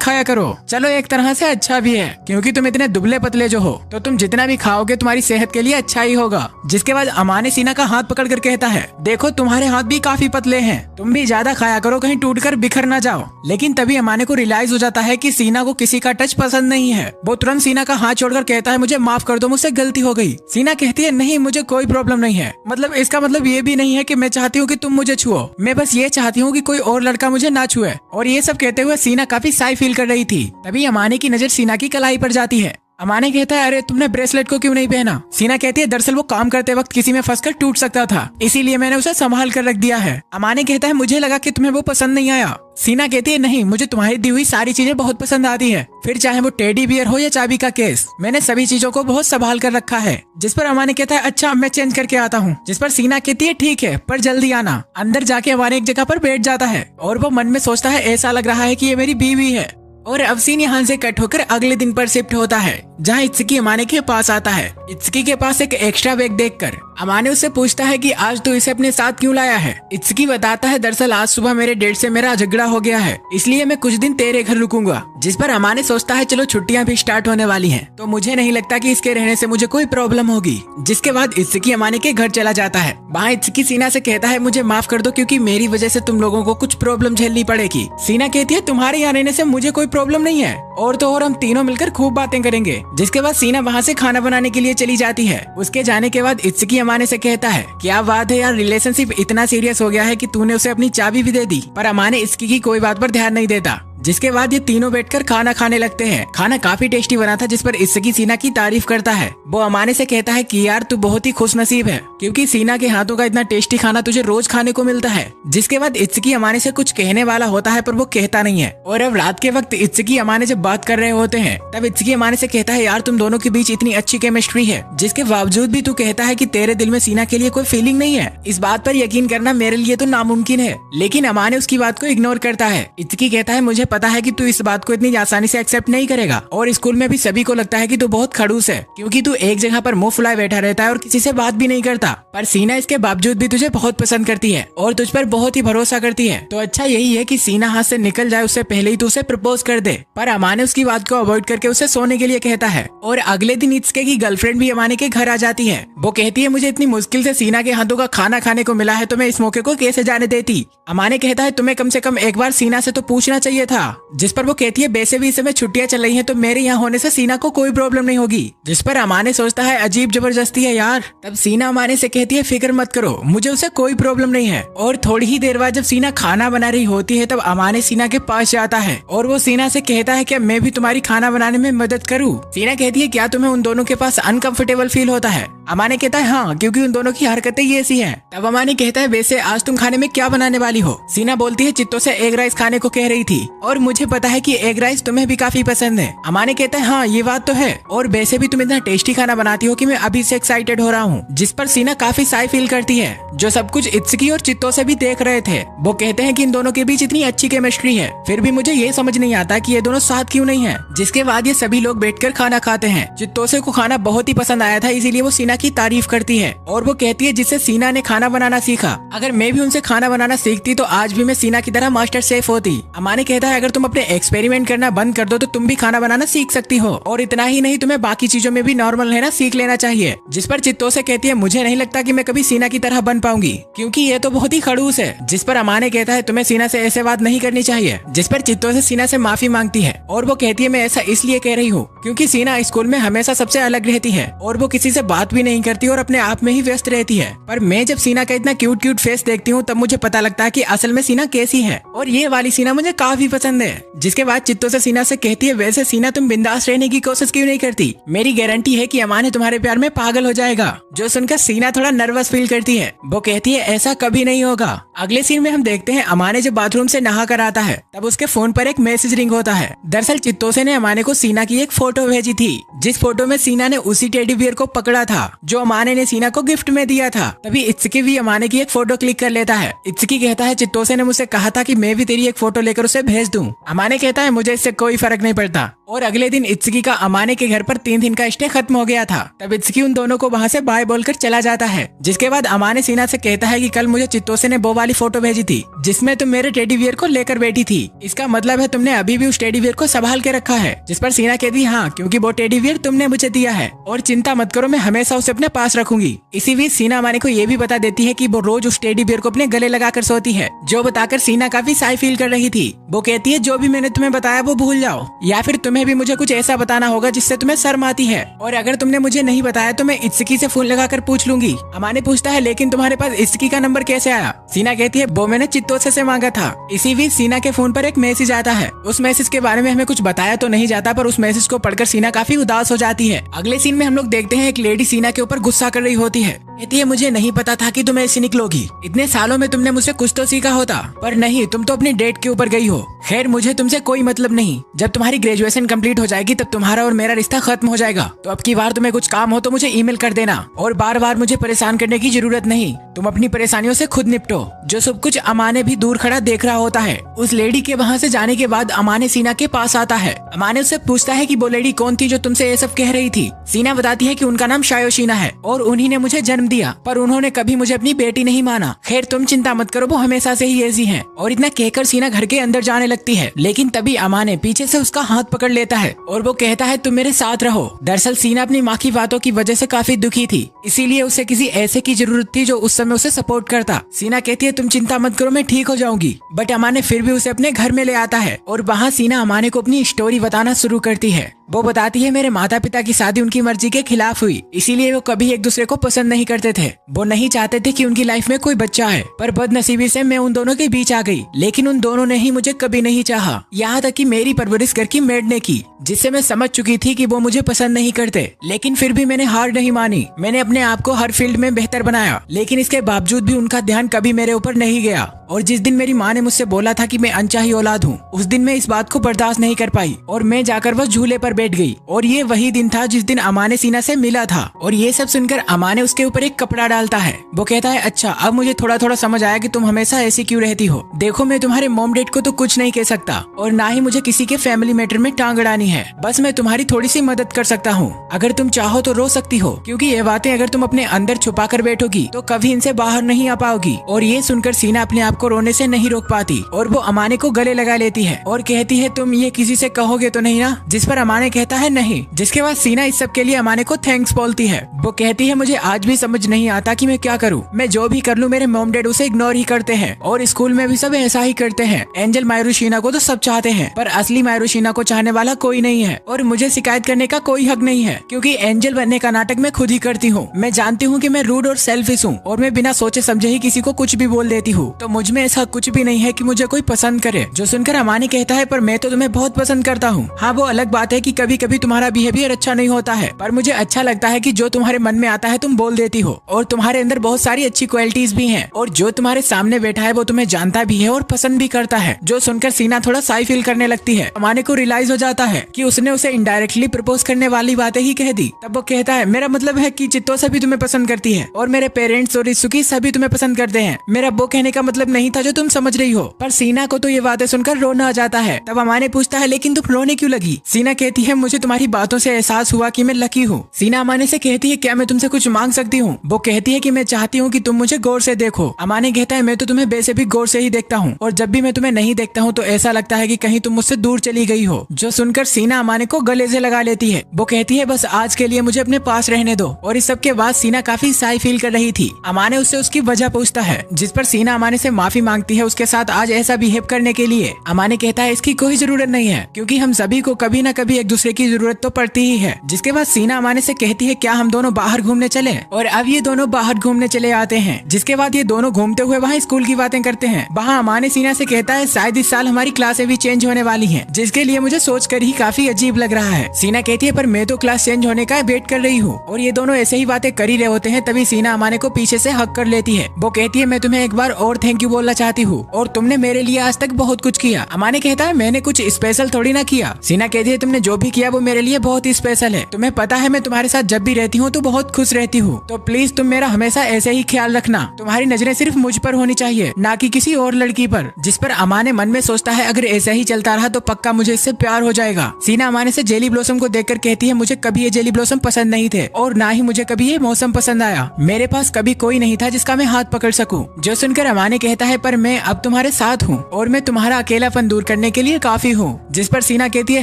खाया करो। चलो एक तरह से अच्छा भी है क्योंकि तुम इतने दुबले पतले जो हो तो तुम जितना भी खाओगे तुम्हारी सेहत के लिए अच्छा ही होगा। जिसके बाद अमाने सीना का हाथ पकड़ कर कहता है देखो तुम्हारे हाथ भी काफी पतले हैं, तुम भी ज्यादा खाया करो कहीं टूटकर बिखर ना जाओ। लेकिन तभी अमाने को रियलाइज हो जाता है कि सीना को किसी का टच पसंद नहीं है। वो तुरंत सीना का हाथ छोड़कर कहता है मुझे माफ कर दो, मुझसे गलती हो गई। सीना कहती है नहीं मुझे कोई प्रॉब्लम नहीं है। मतलब इसका मतलब ये भी नहीं है कि मैं चाहती हूँ कि तुम मुझे छुओ, मैं बस ये चाहती हूँ कि कोई और लड़का मुझे ना छुए। और ये सब कहते हुए सीना काफी शाय फील कर रही थी। तभी अमाने की नजर सीना की कलाई पर जाती है। अमाने कहता है अरे तुमने ब्रेसलेट को क्यों नहीं पहना। सीना कहती है दरअसल वो काम करते वक्त किसी में फंसकर टूट सकता था, इसीलिए मैंने उसे संभाल कर रख दिया है। अमाने कहता है मुझे लगा कि तुम्हें वो पसंद नहीं आया। सीना कहती है नहीं, मुझे तुम्हारी दी हुई सारी चीजें बहुत पसंद आती है, फिर चाहे वो टेडी बियर हो या चाबी का केस, मैंने सभी चीजों को बहुत संभाल कर रखा है। जिस पर अमाने कहता है अच्छा मैं चेंज करके आता हूँ। जिस पर सीना कहती है ठीक है पर जल्दी आना। अंदर जाके अमाने एक जगह पर बैठ जाता है और वो मन में सोचता है ऐसा लग रहा है कि ये मेरी बीवी है। और अब सीन यहाँ से कट होकर अगले दिन पर शिफ्ट होता है जहाँ इत्सुकी अमाने के पास आता है। इत्सुकी के पास एक एक्स्ट्रा बैग देखकर अमाने उससे पूछता है कि आज तू इसे अपने साथ क्यों लाया है। इत्सुकी बताता है दरअसल आज सुबह मेरे डेट से मेरा झगड़ा हो गया है, इसलिए मैं कुछ दिन तेरे घर रुकूंगा। जिस पर अमाने सोचता है चलो छुट्टियां भी स्टार्ट होने वाली हैं, तो मुझे नहीं लगता कि इसके रहने से मुझे कोई प्रॉब्लम होगी। जिसके बाद इत्सुकी अमाने के घर चला जाता है। वहाँ इत्सुकी सीना से कहता है मुझे माफ कर दो क्योंकि मेरी वजह से तुम लोगों को कुछ प्रॉब्लम झेलनी पड़ेगी। सीना कहती है तुम्हारे यहाँ रहने से मुझे कोई प्रॉब्लम नहीं है, और तो और हम तीनों मिलकर खूब बातें करेंगे। जिसके बाद सीना वहाँ से खाना बनाने के लिए चली जाती है। उसके जाने के बाद इत्सुकी अमाने से कहता है क्या बात है यार, रिलेशनशिप इतना सीरियस हो गया है कि तूने उसे अपनी चाबी भी दे दी। पर अमाने इत्सुकी की कोई बात पर ध्यान नहीं देता। जिसके बाद ये तीनों बैठकर खाना खाने लगते हैं। खाना काफी टेस्टी बना था जिस पर इत्सुकी सीना की तारीफ करता है। वो अमाने से कहता है कि यार तू बहुत ही खुश नसीब है क्योंकि सीना के हाथों का इतना टेस्टी खाना तुझे रोज खाने को मिलता है। जिसके बाद इत्सुकी अमाने से कुछ कहने वाला होता है पर वो कहता नहीं है। और अब रात के वक्त इत्सुकी अमाने से बात कर रहे होते हैं तब इत्सुकी अमाने से कहता है यार तुम दोनों के बीच इतनी अच्छी केमिस्ट्री है, जिसके बावजूद भी तू कहता है कि तेरे दिल में सीना के लिए कोई फीलिंग नहीं है। इस बात पर यकीन करना मेरे लिए तो नामुमकिन है। लेकिन अमाने उसकी बात को इग्नोर करता है। इत्सुकी कहता है मुझे पता है कि तू इस बात को इतनी आसानी से एक्सेप्ट नहीं करेगा, और स्कूल में भी सभी को लगता है कि तू बहुत खड़ूस है क्योंकि तू एक जगह पर मुंह फुलाए बैठा रहता है और किसी से बात भी नहीं करता। पर सीना इसके बावजूद भी तुझे बहुत पसंद करती है और तुझ पर बहुत ही भरोसा करती है। तो अच्छा यही है कि सीना हाथ से निकल जाए उससे पहले ही तू उसे प्रपोज कर दे। पर अमाने उसकी बात को अवॉइड करके उसे सोने के लिए कहता है। और अगले दिन इत्सुकी की गर्लफ्रेंड भी अमाने के घर आ जाती है। वो कहती है मुझे इतनी मुश्किल से सीना के हाथों का खाना खाने को मिला है तो मैं इस मौके को कैसे जाने देती। अमाने कहता है तुम्हें कम से कम एक बार सीना से तो पूछना चाहिए था था, जिस पर वो कहती है वैसे भी इस समय छुट्टियां चल रही हैं तो मेरे यहाँ होने से सीना को कोई प्रॉब्लम नहीं होगी। जिस पर अमाने सोचता है अजीब जबरदस्ती है यार। तब सीना अमाने से कहती है फिक्र मत करो, मुझे उससे कोई प्रॉब्लम नहीं है। और थोड़ी ही देर बाद जब सीना खाना बना रही होती है तब अमाने सीना के पास जाता है और वो सीना से कहता है क्या मैं भी तुम्हारी खाना बनाने में मदद करूँ। सीना कहती है क्या तुम्हें उन दोनों के पास अनकंफर्टेबल फील होता है। अमाने कहता है हाँ, क्योंकि उन दोनों की हरकतें ये ऐसी हैं। तब अमाने कहता है वैसे आज तुम खाने में क्या बनाने वाली हो। सीना बोलती है चित्तों से एग राइस खाने को कह रही थी और मुझे पता है कि एग राइस तुम्हें भी काफी पसंद है। अमाने कहता है हाँ ये बात तो है, और वैसे भी तुम इतना टेस्टी खाना बनाती हो कि मैं अभी से एक्साइटेड हो रहा हूँ। जिस पर सीना काफी साई फील करती है, जो सब कुछ इत्सुकी और चित्तों से भी देख रहे थे। वो कहते हैं कि इन दोनों के बीच इतनी अच्छी केमिस्ट्री है, फिर भी मुझे ये समझ नहीं आता कि ये दोनों साथ क्यों नहीं है। जिसके बाद ये सभी लोग बैठकर खाना खाते हैं। चित्तोसे को खाना बहुत ही पसंद आया था, इसीलिए वो सीना की तारीफ करती है और वो कहती है जिससे सीना ने खाना बनाना सीखा, अगर मैं भी उनसे खाना बनाना सीखती तो आज भी मैं सीना की तरह मास्टर शेफ होती। अमाने कहता है अगर तुम अपने एक्सपेरिमेंट करना बंद कर दो तो तुम भी खाना बनाना सीख सकती हो, और इतना ही नहीं तुम्हें बाकी चीजों में भी नॉर्मल रहना सीख लेना चाहिए। जिस पर चित्तोसे कहती है मुझे नहीं लगता कि मैं कभी सीना की तरह बन पाऊंगी, क्योंकि ये तो बहुत ही खड़ूस है। जिस पर अमाने कहता है तुम्हें सीना से ऐसे बात नहीं करनी चाहिए। जिस पर चित्तोसे सीना से माफी मांगती है और वो कहती है मैं ऐसा इसलिए कह रही हूँ क्योंकि सीना स्कूल में हमेशा सबसे अलग रहती है और वो किसी से बात भी नहीं करती और अपने आप में ही व्यस्त रहती है। पर मैं जब सीना का इतना क्यूट क्यूट फेस देखती हूँ तब मुझे पता लगता है कि असल में सीना कैसी है, और ये वाली सीना मुझे काफी पसंद है। जिसके बाद चित्तोसे सीना से कहती है वैसे सीना तुम बिंदास रहने की कोशिश क्यों नहीं करती, मेरी गारंटी है कि अमाने तुम्हारे प्यार में पागल हो जाएगा। जो सुनकर सीना थोड़ा नर्वस फील करती है। वो कहती है ऐसा कभी नहीं होगा। अगले सीन में हम देखते हैं अमाने जब बाथरूम से नहा कर आता है तब उसके फोन पर एक मैसेज रिंग होता है। दरअसल चित्तोसे ने अमाने को सीना की एक फोटो भेजी थी, जिस फोटो में सीना ने उसी टेडी बियर को पकड़ा था जो अमाने ने सीना को गिफ्ट में दिया था। तभी इत्सुकी भी अमाने की एक फोटो क्लिक कर लेता है। इत्सुकी कहता है चित्तोसे ने मुझसे कहा था कि मैं भी तेरी एक फोटो लेकर उसे भेज दूं। अमाने कहता है मुझे इससे कोई फर्क नहीं पड़ता। और अगले दिन इत्सुकी का अमाने के घर पर 3 दिन का स्टे खत्म हो गया था। तब इत्सुकी उन दोनों को वहाँ से बाय बोलकर चला जाता है। जिसके बाद अमाने सीना से कहता है कि कल मुझे चित्तोसे ने वो वाली फोटो भेजी थी जिसमें तुम मेरे टेडी बियर को लेकर बैठी थी, इसका मतलब है तुमने अभी भी उस टेडी बियर को संभाल के रखा है। जिस पर सीना कहती हाँ, क्योंकि वो टेडी बियर तुमने मुझे दिया है और चिंता मत करो मैं हमेशा उसे अपने पास रखूंगी। इसी बीच सीना अमाने को ये भी बता देती है कि वो रोज उस टेडी बियर को अपने गले लगाकर सोती है, जो बताकर सीना काफी साई फील कर रही थी। वो कहती है जो भी मैंने तुम्हें बताया वो भूल जाओ, या फिर तुम्हें भी मुझे कुछ ऐसा बताना होगा जिससे तुम्हें शर्म आती है, और अगर तुमने मुझे नहीं बताया तो मैं इत्सुकी से फोन लगाकर पूछ लूंगी। अमाने पूछता है लेकिन तुम्हारे पास इत्सुकी का नंबर कैसे आया। सीना कहती है वो मैंने चित्तोसे से मांगा था। इसी बीच सीना के फोन पर एक मैसेज आता है। उस मैसेज के बारे में हमें कुछ बताया तो नहीं जाता, पर उस मैसेज को पढ़कर सीना काफी उदास हो जाती है। अगले सीन में हम लोग देखते हैं एक लेडी सीना के ऊपर गुस्सा कर रही होती है। कहती है मुझे नहीं पता था कि तुम ऐसी निकलोगी, इतने सालों में तुमने मुझसे कुछ तो सीखा होता, पर नहीं, तुम तो अपनी डेट के ऊपर गई हो। खैर मुझे तुमसे कोई मतलब नहीं, जब तुम्हारी ग्रेजुएशन कंप्लीट हो जाएगी तब तुम्हारा और मेरा रिश्ता खत्म हो जाएगा। तो अब की बार तुम्हें कुछ काम हो तो मुझे ईमेल कर देना, और बार बार मुझे परेशान करने की जरूरत नहीं, तुम अपनी परेशानियों से खुद निपटो। जो सब कुछ अमाने भी दूर खड़ा देख रहा होता है। उस लेडी के वहाँ से जाने के बाद अमाने सीना के पास आता है। अमाने उससे पूछता है कि वो लेडी कौन थी जो तुमसे ये सब कह रही थी। सीना बताती है कि उनका नाम शायोशीना है और उन्हीं ने मुझे जन्म दिया, पर उन्होंने कभी मुझे अपनी बेटी नहीं माना। खैर तुम चिंता मत करो, वो हमेशा से ही ऐसी हैं। और इतना कहकर सीना घर के अंदर जाने लगती है, लेकिन तभी अमाने पीछे से उसका हाथ पकड़ लेता है और वो कहता है तुम मेरे साथ रहो। दरअसल सीना अपनी माँ की बातों की वजह से काफी दुखी थी, इसीलिए उसे किसी ऐसे की जरूरत थी जो उस समय उसे सपोर्ट करता। सीना कहती है तुम चिंता मत करो, मैं ठीक हो जाऊंगी। बट अमाने फिर भी उसे अपने घर में ले आता है और वहाँ सीना अमाने को अपनी स्टोरी बताना शुरू करती है। वो बताती है मेरे माता पिता की शादी उनकी मर्जी के खिलाफ हुई, इसीलिए वो कभी एक दूसरे को पसंद नहीं करते थे। वो नहीं चाहते थे कि उनकी लाइफ में कोई बच्चा है, पर बदनसीबी से मैं उन दोनों के बीच आ गई। लेकिन उन दोनों ने ही मुझे कभी नहीं चाहा, यहाँ तक कि मेरी परवरिश घर की मेड ने की, जिससे मैं समझ चुकी थी कि वो मुझे पसंद नहीं करते। लेकिन फिर भी मैंने हार नहीं मानी। मैंने अपने आप को हर फील्ड में बेहतर बनाया, लेकिन इसके बावजूद भी उनका ध्यान कभी मेरे ऊपर नहीं गया। और जिस दिन मेरी माँ ने मुझसे बोला था कि मैं अनचाही औलाद हूँ, उस दिन मैं इस बात को बर्दाश्त नहीं कर पाई और मैं जाकर बस झूले पर बैठ गई। और ये वही दिन था जिस दिन अमाने सीना से मिला था। और ये सब सुनकर अमाने उसके ऊपर एक कपड़ा डालता है। वो कहता है अच्छा अब मुझे थोड़ा थोड़ा समझ आया कि तुम हमेशा ऐसी क्यों रहती हो। देखो मैं तुम्हारे मॉम डैड को तो कुछ नहीं कह सकता और ना ही मुझे किसी के फैमिली मैटर में टांग टांग अड़ानी है। बस मैं तुम्हारी थोड़ी सी मदद कर सकता हूँ। अगर तुम चाहो तो रो सकती हो, क्योंकि ये बातें अगर तुम अपने अंदर छुपा कर बैठोगी तो कभी इनसे बाहर नहीं आ पाओगी। और ये सुनकर सीना अपने आप को रोने से नहीं रोक पाती और वो अमाने को गले लगा लेती है और कहती है तुम ये किसी से कहोगे तो नहीं ना? जिस पर अमाने कहता है नहीं। जिसके बाद सीना इस सब के लिए अमाने को थैंक्स बोलती है। वो कहती है मुझे आज भी समझ नहीं आता कि मैं क्या करूँ। मैं जो भी कर लूँ मेरे मॉम डैड उसे इग्नोर ही करते हैं और स्कूल में भी सब ऐसा ही करते हैं। एंजल मायरूशीना को तो सब चाहते हैं पर असली मायरूशीना को चाहने वाला कोई नहीं है और मुझे शिकायत करने का कोई हक नहीं है, क्योंकि एंजल बनने का नाटक मैं खुद ही करती हूँ। मैं जानती हूँ कि मैं रूड और सेल्फिश हूँ और मैं बिना सोचे समझे ही किसी को कुछ भी बोल देती हूँ। तो मुझ में ऐसा कुछ भी नहीं है कि मुझे कोई पसंद करे। जो सुनकर अमानी कहता है पर मैं तो तुम्हें बहुत पसंद करता हूँ। हाँ वो अलग बात है कि कभी कभी तुम्हारा बिहेवियर अच्छा नहीं होता है, पर मुझे अच्छा लगता है कि जो तुम्हारे मन में आता है तुम बोल देती हो और तुम्हारे अंदर बहुत सारी अच्छी क्वालिटीज भी हैं और जो तुम्हारे सामने बैठा है वो तुम्हें जानता भी है और पसंद भी करता है। जो सुनकर सीना थोड़ा साई फील करने लगती है। अमाने को रियलाइज हो जाता है कि उसने उसे इनडायरेक्टली प्रपोज करने वाली बातें ही कह दी। तब वो कहता है मेरा मतलब है कि चित्तो सभी तुम्हें पसंद करती है और मेरे पेरेंट्स और रिसुकी सभी तुम्हें पसंद करते हैं। मेरा वो कहने का मतलब नहीं था जो तुम समझ रही हो। पर सीना को तो ये बातें सुनकर रोना आ जाता है। तब अमाने पूछता है लेकिन तुम रोने क्यों लगी? सीना कहती है मुझे तुम्हारी बातों से एहसास हुआ कि मैं लकी हूँ। सीना अमाने से कहती है क्या मैं तुमसे कुछ मांग सकती हूँ? वो कहती है कि मैं चाहती हूँ कि तुम मुझे गौर से देखो। अमाने कहता है मैं तो तुम्हें वैसे भी गौर से ही देखता हूँ और जब भी मैं तुम्हें नहीं देखता हूँ तो ऐसा लगता है कि कहीं तुम मुझसे दूर चली गई हो। जो सुनकर सीना अमाने को गले से लगा लेती है। वो कहती है बस आज के लिए मुझे अपने पास रहने दो। और इस सब के बाद सीना काफी साई फील कर रही थी। अमाने उससे उसकी वजह पूछता है, जिस पर सीना अमाने से माफी मांगती है उसके साथ आज ऐसा बिहेव करने के लिए। अमाने कहता है इसकी कोई जरूरत नहीं है, क्योंकि हम सभी को कभी न कभी एक दूसरे की जरूरत तो पड़ती ही है। जिसके बाद सीना अमाने से कहती है क्या हम दोनों बाहर घूमने चले? और अब ये दोनों बाहर घूमने चले आते हैं। जिसके बाद ये दोनों घूमते हुए वहाँ स्कूल की बातें करते हैं। वहाँ अमाने सीना से कहता है शायद इस साल हमारी क्लासें भी चेंज होने वाली हैं, जिसके लिए मुझे सोचकर ही काफी अजीब लग रहा है। सीना कहती है पर मैं तो क्लास चेंज होने का वेट कर रही हूँ। और ये दोनों ऐसे ही बातें कर ही रहे होते हैं तभी सीना अमाने को पीछे से हक कर लेती है। वो कहती है मैं तुम्हें एक बार और थैंक यू बोलना चाहती हूँ और तुमने मेरे लिए आज तक बहुत कुछ किया। अमाने कहता है मैंने कुछ स्पेशल थोड़ी ना किया। सीना कहती है तुमने जो भी किया वो मेरे लिए बहुत ही स्पेशल है। तुम्हें पता है मैं तुम्हारे साथ जब भी रहती हूँ तो बहुत खुश रहती हूँ, तो प्लीज तुम मेरा हमेशा ऐसे ही ख्याल रखना। तुम्हारी नजरें सिर्फ मुझ पर होनी चाहिए, ना कि किसी और लड़की पर। जिस पर अमाने मन में सोचता है अगर ऐसा ही चलता रहा तो पक्का मुझे इससे प्यार हो जाएगा। सीना अमाने से जेली ब्लॉसम को देखकर कहती है मुझे कभी ये जेली ब्लॉसम पसंद नहीं थे और ना ही मुझे कभी ये मौसम पसंद आया। मेरे पास कभी कोई नहीं था जिसका मैं हाथ पकड़ सकूं। जो सुनकर अमाने कहता है पर मैं अब तुम्हारे साथ हूँ और मैं तुम्हारा अकेलापन दूर करने के लिए काफी हूँ। जिस पर सीना कहती है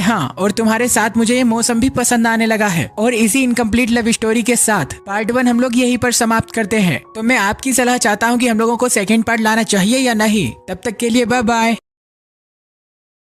हाँ, और तुम्हारे साथ मुझे ये मौसम भी पसंद आने लगा है। और इसी इनकम्प्लीट लव स्टोरी के साथ पार्ट 1 हम लोग यहीं पर समाप्त करते हैं। तो मैं आपकी सलाह चाहता हूँ कि हम लोगों को सेकंड पार्ट लाना चाहिए या नहीं। तब तक के लिए बाय बाय।